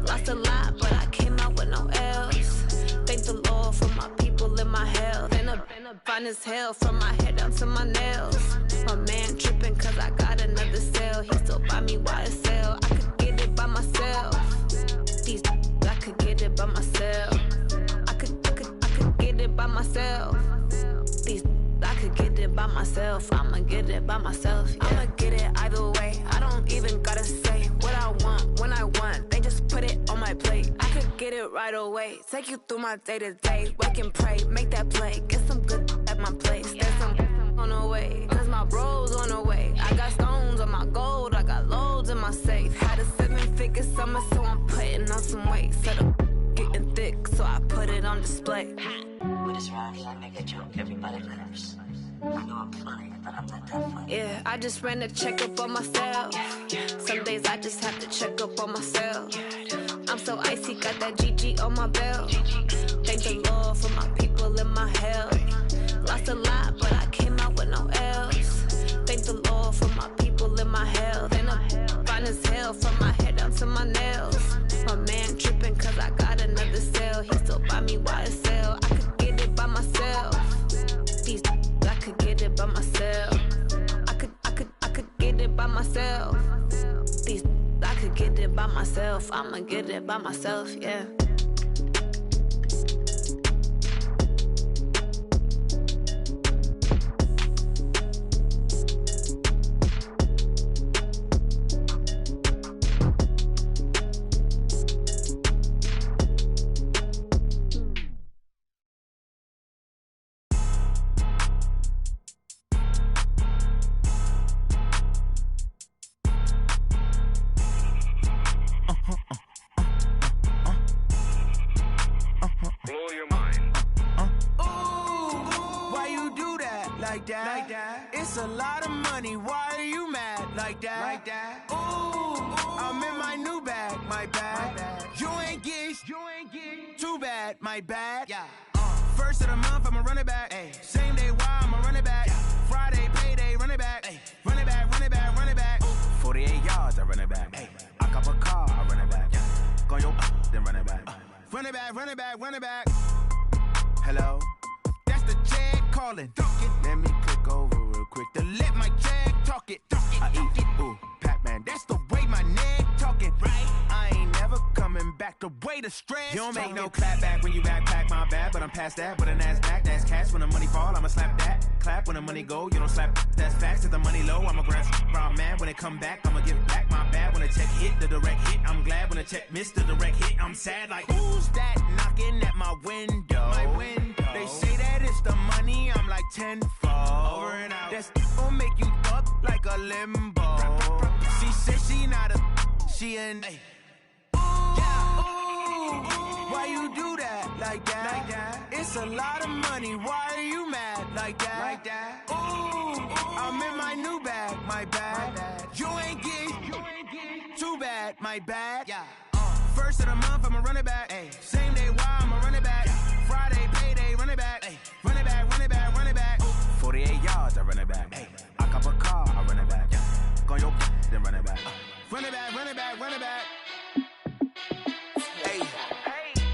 Lost a lot, but I came out with no L's. Thank the Lord for my people and my health. And I'm fine as hell from my head down to my nails. My man tripping cause I got another cell. He still buy me YSL. I could get it by myself. These I could get it by myself. I could get it by myself. These I could get it by myself. I'ma get it by myself. Yeah. I'ma get it either way. I don't even gotta say what I want when I want. They just put it on my plate. I could get it right away. Take you through my day to day. Wake and pray, make that play. Get some good at my place. There's some on the way, cause my bro's on the way. I got stones on my gold. I got loads in my safe. Had a 7-figure summer, so I'm putting on some weight. Set up getting thick, so I put it on display. With this ride, I make a joke, everybody laughs. I know I'm funny, but I'm not that funny. Yeah, I just ran a checkup on myself. Some days I just have to check up on myself. I'm so icy, got that GG on my belt. Thank the Lord for my people and my health. Lost a lot, but I came out with no L's. Thank the Lord for my people and my health. And I'm fine as hell from my head down to my nails. My man tripping cause I got another cell. He still buy me YSL. I could get it by myself. These I could get it by myself. I could get it by myself. These I could get it by myself. I'ma get it by myself, yeah. like that. It's a lot of money, why are you mad like that? Ooh, I'm in my new bag, my bad. You ain't get too bad, my bad. First of the month, I'ma run it back. Same day, why I'ma run it back. Friday, payday, run it back. Run it back, run it back, run it back. 48 yards, I run it back. I cop a car, I run it back. Go your then run it back. Run it back, run it back, run it back. Hello, that's the jag calling. Let me click over real quick to let my jag talk it. I eat, ooh, Pac-Man, that's the way my neck talking. Right, I ain't never coming back the way the stress. You don't make no clap back when you backpack, my bad, but I'm past that. But a NASDAQ, that's cash. When the money fall, I'ma slap that. Clap when the money go, you don't slap. That's facts. If the money low, I'ma grab round man. When it come back, I'ma give back. My bad when the check hit, the direct hit. I'm glad when the check missed the direct hit. I'm sad like, who's that knocking at my window? My window. They say that it's the money, I'm like tenfold. Over and out. That's gon' make you up like a limbo. She said she not a, she an. Why you do that like that? It's a lot of money, why are you mad like that? Ooh, I'm in my new bag, my bad. You ain't get too bad, my bad. First of the month, I'ma run it back. Same day, why I'ma run it back. Friday, payday, run it back. Run it back, run it back, run it back. 48 yards, I run it back. I cop a car, I run it back. Go your then run it back. Run it back, run it back, run it back.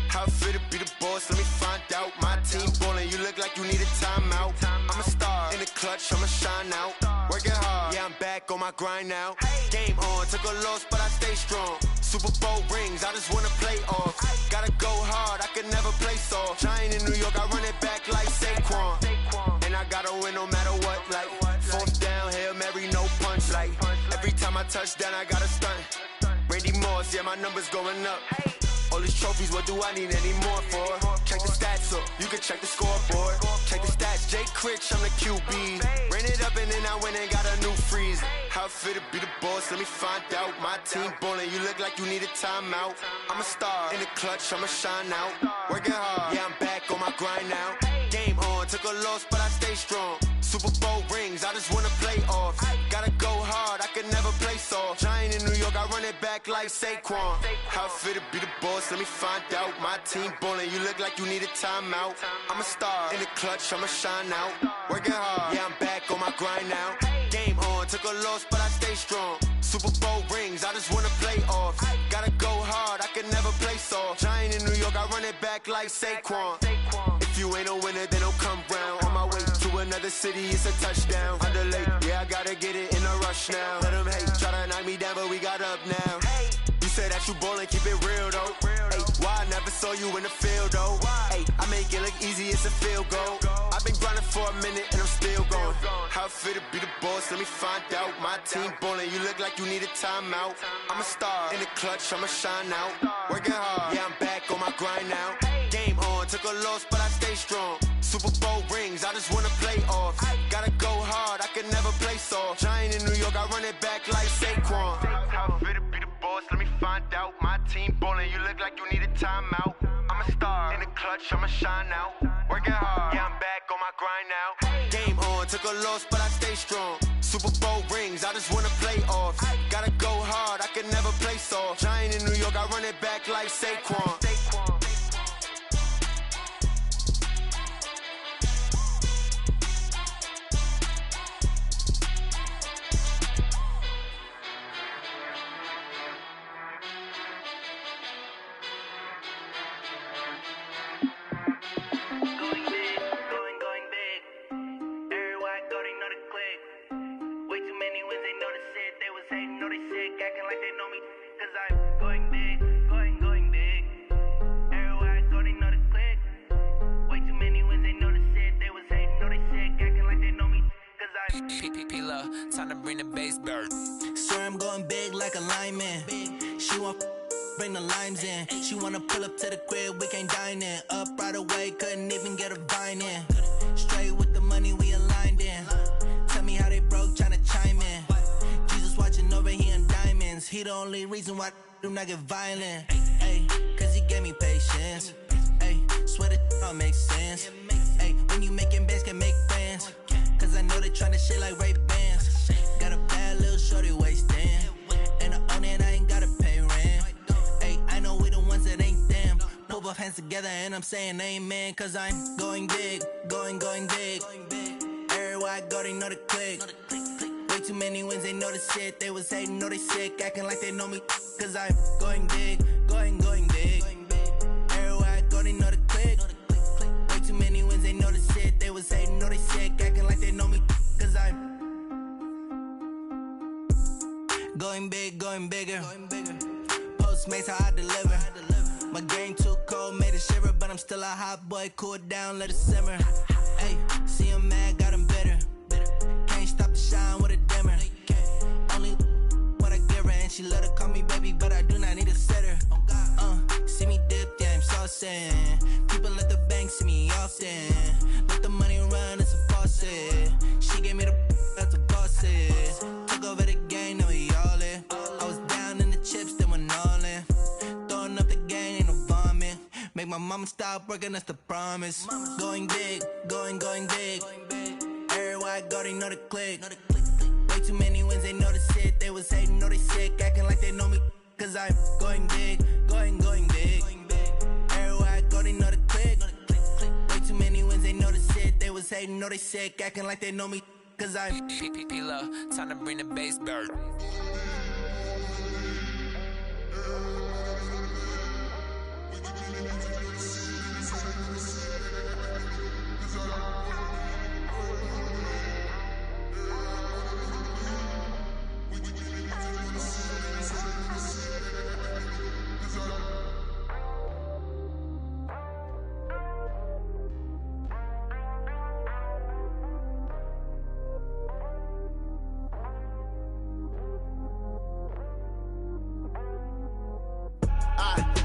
How fit to be the boss? Let me find out. My team ballin', you look like you need a timeout. I'm a star in the clutch, I'ma shine out. Working hard, yeah, I'm back on my grind now. Game on, took a loss, but I stay strong. Super Bowl rings, I just wanna play off. Gotta go hard, I could never play soft. Giant in New York, I run it back like Saquon. And I gotta win no matter what, like fourth down, Hail Mary, no punch. Like every time I touch down, I gotta stunt. Randy Moss, yeah, my numbers going up. All these trophies, what do I need any more for? Check the stats up, you can check the scoreboard. Check the stats, Jake Critch, I'm the QB. Ran it up and then I went and got a new freeze. How fit to be the boss, let me find out. My team ballin', you look like you need a timeout. I'm a star in the clutch, I'ma shine out. Working hard, yeah, I'm back on my grind now. Game on, took a loss, but I stay strong. Super Bowl rings, I just wanna play off. Gotta go hard, I could never play soft. Giant in New York, I run it back like Saquon. How fit to be the boss, let me find out. My team ballin', you look like you need a timeout. I'm a star in the clutch, I'ma shine out. Working hard, yeah, I'm back on my grind now. Game on, took a loss, but I stay strong. Super Bowl rings, I just wanna play off. Gotta go hard, I could never play soft. Giant in New York, I run it back like Saquon. If you ain't a winner, then don't come round. On my way to another city, it's a touchdown. Underlay, yeah, I gotta get it in a rush now. Let them hate, try to knock me down, but we got up now. You say that you ballin', keep it real though. Hey, why I never saw you in the field though? Hey, I make it look easy, it's a field goal. I've been grinding for a minute and I'm still going. How fit to be the boss, let me find out. My team ballin', you look like you need a timeout. I'm a star in the clutch, I'ma shine out. Working hard, yeah, I'm back on my grind now. Game on, took a loss, but I stay strong. Super Bowl rings, I just wanna play off. Gotta go hard, I could never play soft. Giant in New York, I run it back like Saquon. How fit to be the boss, let me find out. My team ballin', you look like you need a timeout. I'm a star in the clutch, I'ma shine out. Working hard, yeah, I'm back on my grind now. Game on, took a loss, but I stay strong. Super Bowl rings, I just wanna play off. Gotta go hard, I could never play soft. Giant in New York, I run it back like Saquon. Time to bring the bass bird. Swear I'm going big like a lineman. She want bring the limes in. She wanna pull up to the crib, we can't dine in. Up right away, couldn't even get a vine in. Straight with the money, we aligned in. Tell me how they broke, tryna chime in. Jesus watching over here in diamonds. He the only reason why do not get violent. Ay, cause he gave me patience. Ay, swear that all makes sense. Ay, when you making bands, can make plans. Cause I I know they tryna shit like Ray-Bans. Got a bad little shorty waist in. And I own it, I ain't gotta pay rent. Hey, I know we the ones that ain't them. Put both hands together and I'm saying amen. Cause I'm going big, going big. Everywhere I go, they know the click. Way too many wins, they know the shit. They was hating, know they sick, acting like they know me. Cause I'm going big, going big. Everywhere I go, they know the click. Way too many wins, they know the shit. They was hating, know they sick, acting like they know me. Cause I'm going big, going bigger. Postmates, how I deliver. My game too cold, made it shiver. But I'm still a hot boy, cool it down, let it simmer. Hey, see him mad, got him bitter. Can't stop the shine with a dimmer. Only what I give her, and she let her call me baby, but I do not need a sitter. See me dip, yeah, I'm saucing. People at the bank see me often. Let the money run, it's a faucet. She gave me the that's a boss is. Took over the game, now we all in. I was down in the chips, then went all in. Throwing up the game, ain't no vomit. Make my mama stop working, that's the promise. Going big, going big. Everywhere I go, they know the click. Way too many wins, they know the shit. They was hating, know they sick, acting like they know me. Cause I'm going big, going big. Everywhere I go, they know the click. Way too many wins, they know the shit. They was hating, know they sick, acting like they know me. Cause I'm P-P-P-Love, time to bring the bass back.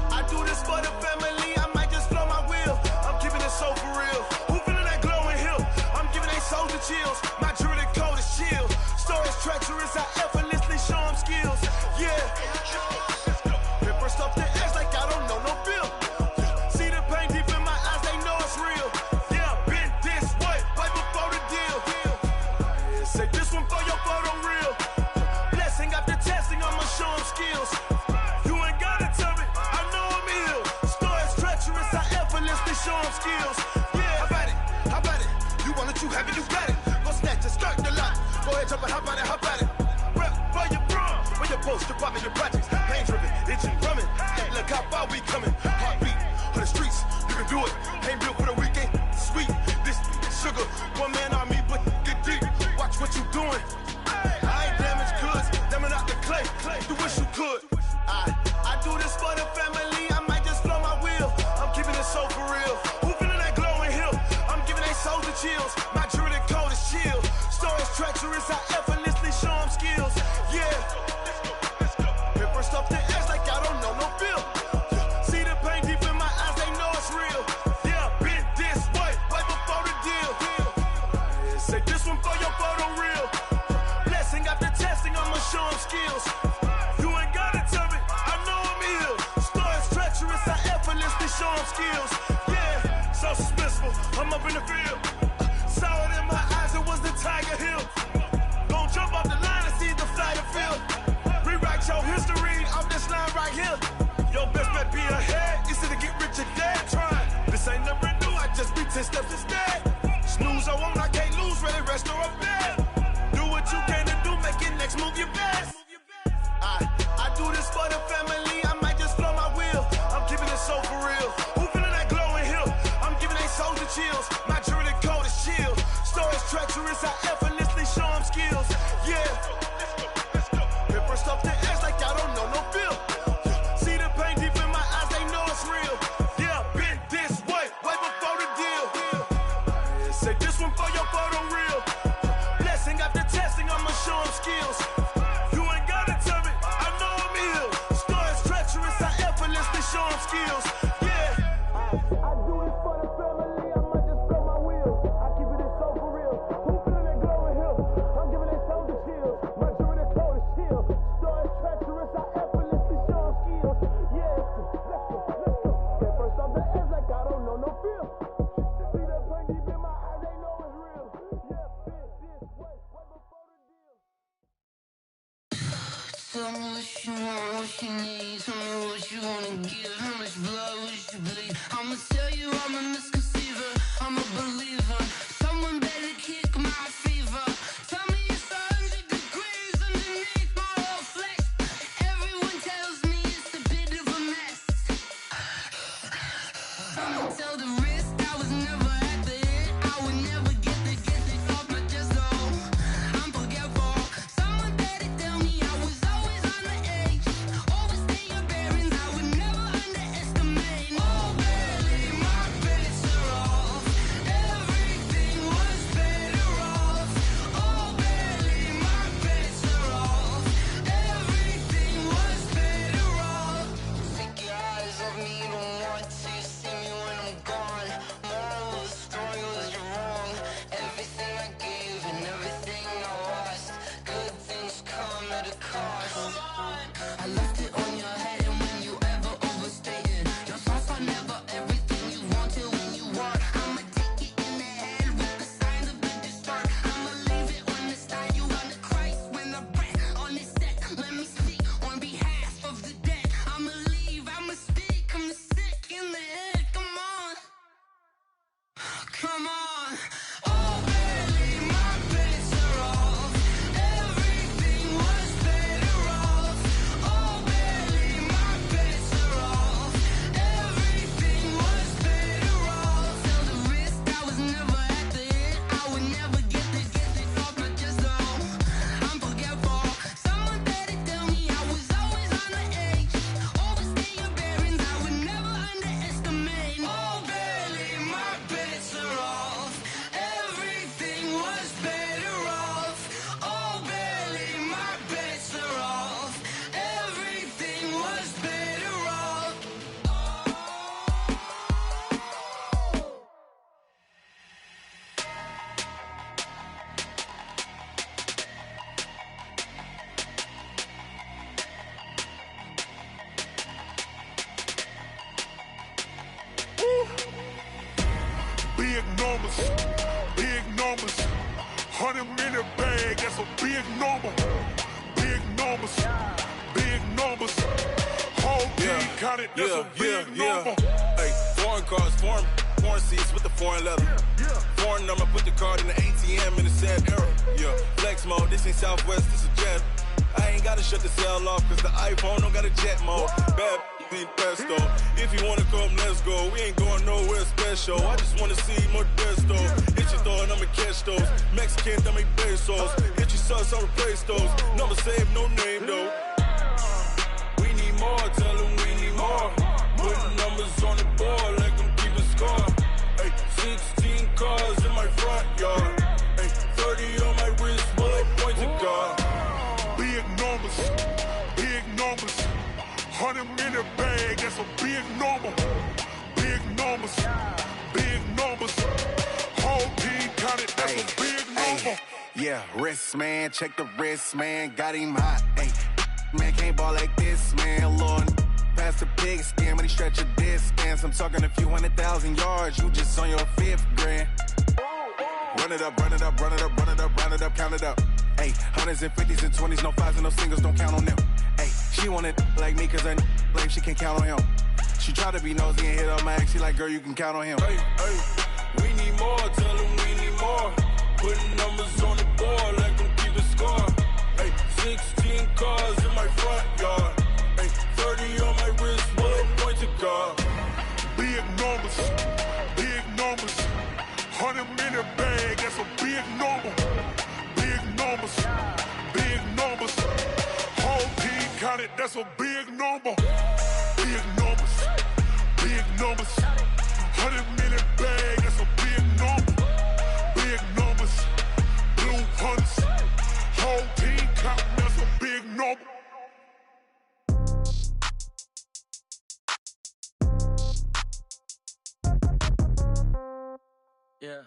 I do this for the family, I might just blow my wheel. I'm keeping it so for real. Who feeling that glowing hill? I'm giving they soldier chills. My jewelry code is chill. Stories treacherous, I effortlessly show them skills. Yeah. Paper stuff the edge like I don't know no bill. See the pain deep in my eyes, they know it's real. Yeah, been this way, right before the deal. Say this one for your photo reel. Blessing after testing, I'ma show them skills. Show them skills. Yeah, how about it? You want it, you have it, you got it. Go snatch it, start the lot. Go ahead, jump it, how about it? Rep for your bro, for your post, your poppin', your projects. Pain driven, itching, drumming. Hey, look how far we coming. Heartbeat on the streets, you can do it. Ain't built for the weekend. Sweet, this sugar, one man army, but get deep. Watch what you doing. I ain't damaged goods, damn out the clay. You wish you could. I do this for the family. I might just blow my wheel. I'm keeping it so for real. Who feeling that glowing hill? I'm giving they soldier chills. My jewelry code is chill. Stories treacherous, I effortlessly show them skills. Yeah. Paper stuff the edge like I don't know no bill. See the pain deep in my eyes, they know it's real. Yeah, been this way, right before the deal. Say this one for your photo reel. Blessing after testing, I'ma show them skills. You ain't gotta tell me, I know I'm ill. Stories treacherous, I effortlessly show them skills. Yeah, so suspenseful, I'm up in the field. Saw it in my eyes, it was the Tiger Hill. Gon' jump off the line and see the flight of field. Rewrite your history off this line right here. Your best bet be ahead, easy to get rich or dead. Trying, this ain't never new, I just be 10 steps instead. Snooze I won't, I can't lose, ready, rest or up dead. Do what you can to do, make it next move your best. I do this for the family, I might just blow my wheel. I'm keeping it so for real. Who feeling that glowing hill? I'm giving they soldier chills. My jewelry code Tell me what you want, what you need. Tell me what you wanna give. How much blood would you bleed? I'ma tell you I'm a misconceiver. I'm a believer. Someone better kick my fever. Tell me it's 100 degrees underneath my whole flesh. Everyone tells me it's a bit of a mess. I'ma tell the wrist I was never at the end. I would never get the off my chest though. I'm forgetful. Someone better tell me I was always on the edge. Overstay your bearings, I would never underestimate. Oh baby, my bets are off. Everything was better off. Oh baby, my bets are off. Everything was better off. Take your eyes off me, you don't want to see me when I'm gone. Moral of the story was you're wrong. Everything I gave and everything I lost. Good things come at a cost. I left it on your head, and when you ever overstay it, your thoughts are never everything you wanted when you want. I'ma take it in the head with the signs of the distort. I'ma leave it on the side. You on the Christ when I breath on this set. Let me speak on behalf of the dead. I'ma leave, I'ma speak. I'm the sick in the head. Come on, come on. Oh baby, my bets are off. Everything was better off. Oh baby, my bets are off. Everything was better off. Tell the wrist I was never at the end. I would never get this off my chest though. I'm forgetful. Someone better tell me I was always on the edge. Overstay your bearings, I would never underestimate. Oh baby, my bets are off. Everything was better off. Oh baby, my bets are off. Everything was better off. Big numbers, big numbers. 100-minute bag, that's a big number. Big numbers, big numbers. Whole team counted, that's a big number. Hey, foreign cars, foreign seats with the foreign leather. Foreign number, put the card in the ATM in the sad era. Yeah, flex mode, this ain't Southwest, this a jet. I ain't gotta shut the cell off, cause the iPhone don't got a jet mode. Bad need pesto. If you wanna come, let's go. We ain't going nowhere special. I just wanna see more desto. Hit your throw and I'ma catch those. Mexican, that make pesos. Hit your sus, I'll replace those. Number saved, no name though. We need more, tell them we need more. Putting numbers on the board like I'm keeping score. Hey, 16 cars in my front yard. Hey, 30 on my wrist, bullet point to God. Big numbers, big numbers. 100-minute bag, that's a big number. Big numbers, big numbers. Whole team counted, that's a big number. Yeah, wrist man, check the wrist man, got him hot. Ay, man can't ball like this, man. Lord, past the pig skin, when he stretch a distance. I'm talking a few 100,000 yards, you just on your 5th grand. Run it up, run it up, run it up, run it up, run it up, count it up. Ay, 100s and 50s and 20s, no 5s and no singles, don't count on them. Ay, she want it like me, cause her lame, she can't count on him. She try to be nosy and hit up my ex, she like, girl, you can count on him. Hey, hey, we need more, tell them we need more. Putting numbers on the board like I'm keeping score. Hey, 16 cars in my front yard. Hey, 30 on my wrist, bullet point to God. Big numbers, big numbers. 100-minute bag, that's a big number. Big numbers, big numbers. Whole team counted, that's a big number. Big numbers, big numbers. 100-minute bag, that's a big number. Big numbers, blue hunts. Whole team counting, that's a big number. Yeah.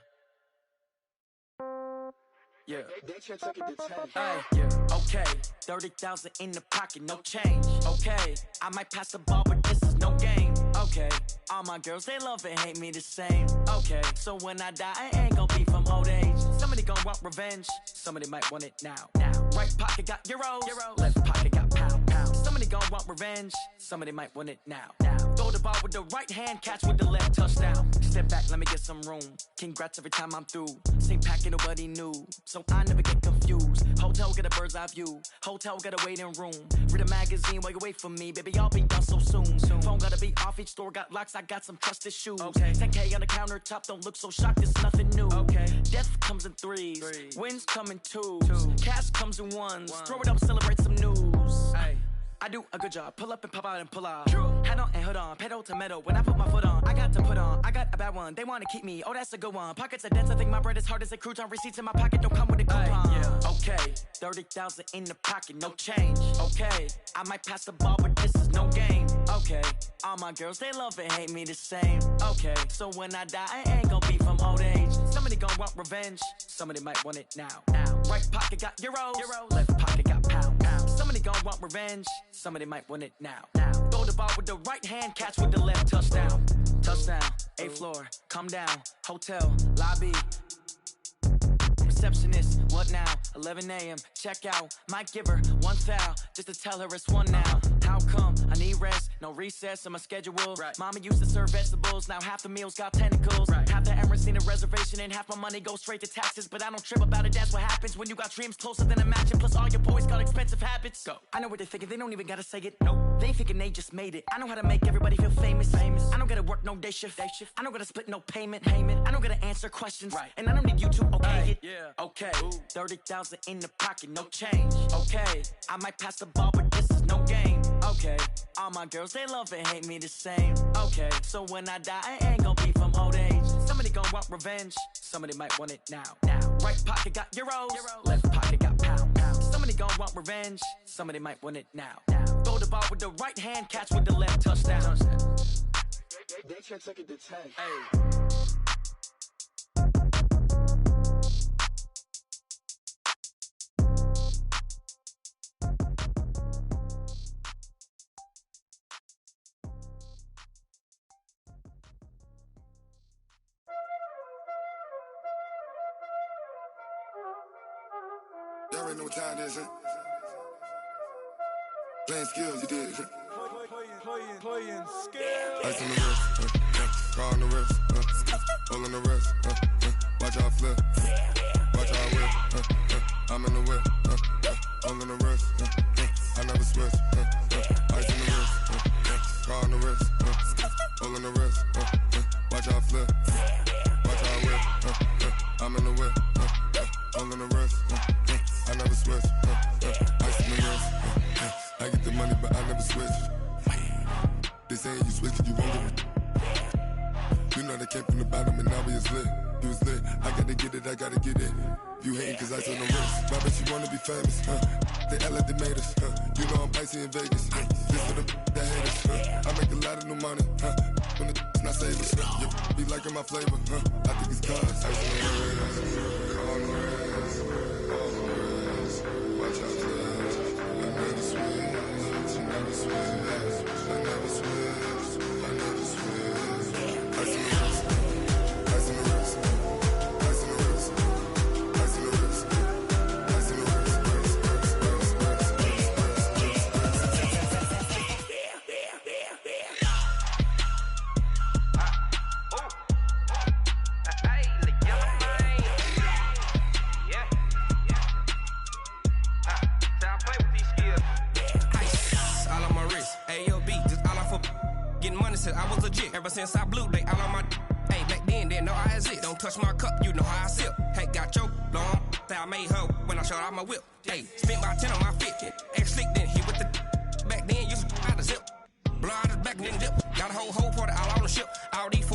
Yeah. Hey, yeah. Okay. 30,000 in the pocket, no change. Okay. I might pass the ball, but this is no game. Okay. All my girls, they love and hate me the same. Okay. So when I die, I ain't gonna be from old age. Somebody gonna want revenge. Somebody might want it now. Right pocket got euros, left pocket got pound. Somebody gon' want revenge, somebody might want it now. Throw the ball with the right hand, catch with the left, touchdown. Step back, let me get some room. Congrats every time I'm through. Same packet, nobody knew, so I never get confused. Hotel get a bird's eye view, hotel get a waiting room. Read a magazine while you wait for me, baby, I'll be done so soon. Phone gotta be off, each store got locks, I got some trusted shoes. 10K on the countertop, don't look so shocked, it's nothing new. Death comes in threes, wins come in twos, cash comes in ones. Throw it up, celebrate some news. I do a good job, pull up and pop out and pull off. Hat on and hood on, pedal to metal. When I put my foot on, I got to put on. I got a bad one, they wanna keep me, oh that's a good one. Pockets are dense, I think my bread is hard as a crouton. Receipts in my pocket don't come with a coupon. Okay, 30,000 in the pocket, no change. Okay, I might pass the ball, but this is no game. Okay, all my girls, they love and hate me the same. Okay, so when I die, I ain't gon' be from old age. Somebody gon' want revenge, somebody might want it now. Right pocket got euros, left pocket got pound. Somebody gon' want revenge, somebody might want it now. Throw the ball with the right hand, catch with the left, touchdown. Touchdown, 8th floor, come down, hotel, lobby. Receptionist, what now? 11 a.m., check out. Might give her one foul, just to tell her it's one now. How come? I need rest, no recess in my schedule. Mama used to serve vegetables, now half the meals got tentacles. Half the Emirates need a reservation and half my money goes straight to taxes. But I don't trip about it, that's what happens when you got dreams closer than a match. And plus all your boys got expensive habits. Go. I know what they're thinking, they don't even gotta say it. Nope. They ain't thinking they just made it. I know how to make everybody feel famous. I don't gotta work no day shift. I don't gotta split no payment. I don't gotta answer questions. And I don't need you to okay it. Okay, 30,000 in the pocket, no change. Okay, I might pass the ball, but this is no game. Okay, all my girls, they love and hate me the same. Okay, so when I die, I ain't gon' be from old age. Somebody gon' want revenge, somebody might want it now. Right pocket got euros, left pocket got pound. Somebody gon' want revenge, somebody might want it now. Throw the ball with the right hand, catch with the left, touchdown. They can't take it to 10. Y'all already know what time it is, huh? Playing skills, you did. Playing skills. Ice on the wrist, car on the wrist, hole in the wrist, watch how I flip, watch how I whip, I'm in the whip, hole in the wrist, I never switch, ice on the wrist, car on the wrist, hole in the wrist, watch how I flip, watch how I whip, I'm in the whip, hole in the wrist, I never switch, ice on the wrist, I get the money but I never switch. They saying you switch it, you won't get it. You know they came from the bottom and now we is lit. You was lit, I gotta get it, I gotta get it. You hating cause I on the wrist. My bitch, you wanna be famous, They Ella, they made us, You know I'm icy in Vegas, This for the that hate us, I make a lot of new money, When the not save us, You be liking my flavor, I think it's cause I on the wrist, on the wrist, on the wrist. Watch out, please. I never switch, I never switch. I never switch, I never switch. Ice in the wrist, ice in the wrist, ice in the wrist, ice in the wrist, ice in the wrist, I was legit ever since I blew they all on my hey back then didn't know I exist. Don't touch my cup, you know how I sip. Hey, got your long that I made her when I showed out my whip. Hey, spent about 10 on my fit. Ex slick then hit with the back then used to out the zip. Blow out his back and then dip. Got a whole party all on the ship. All these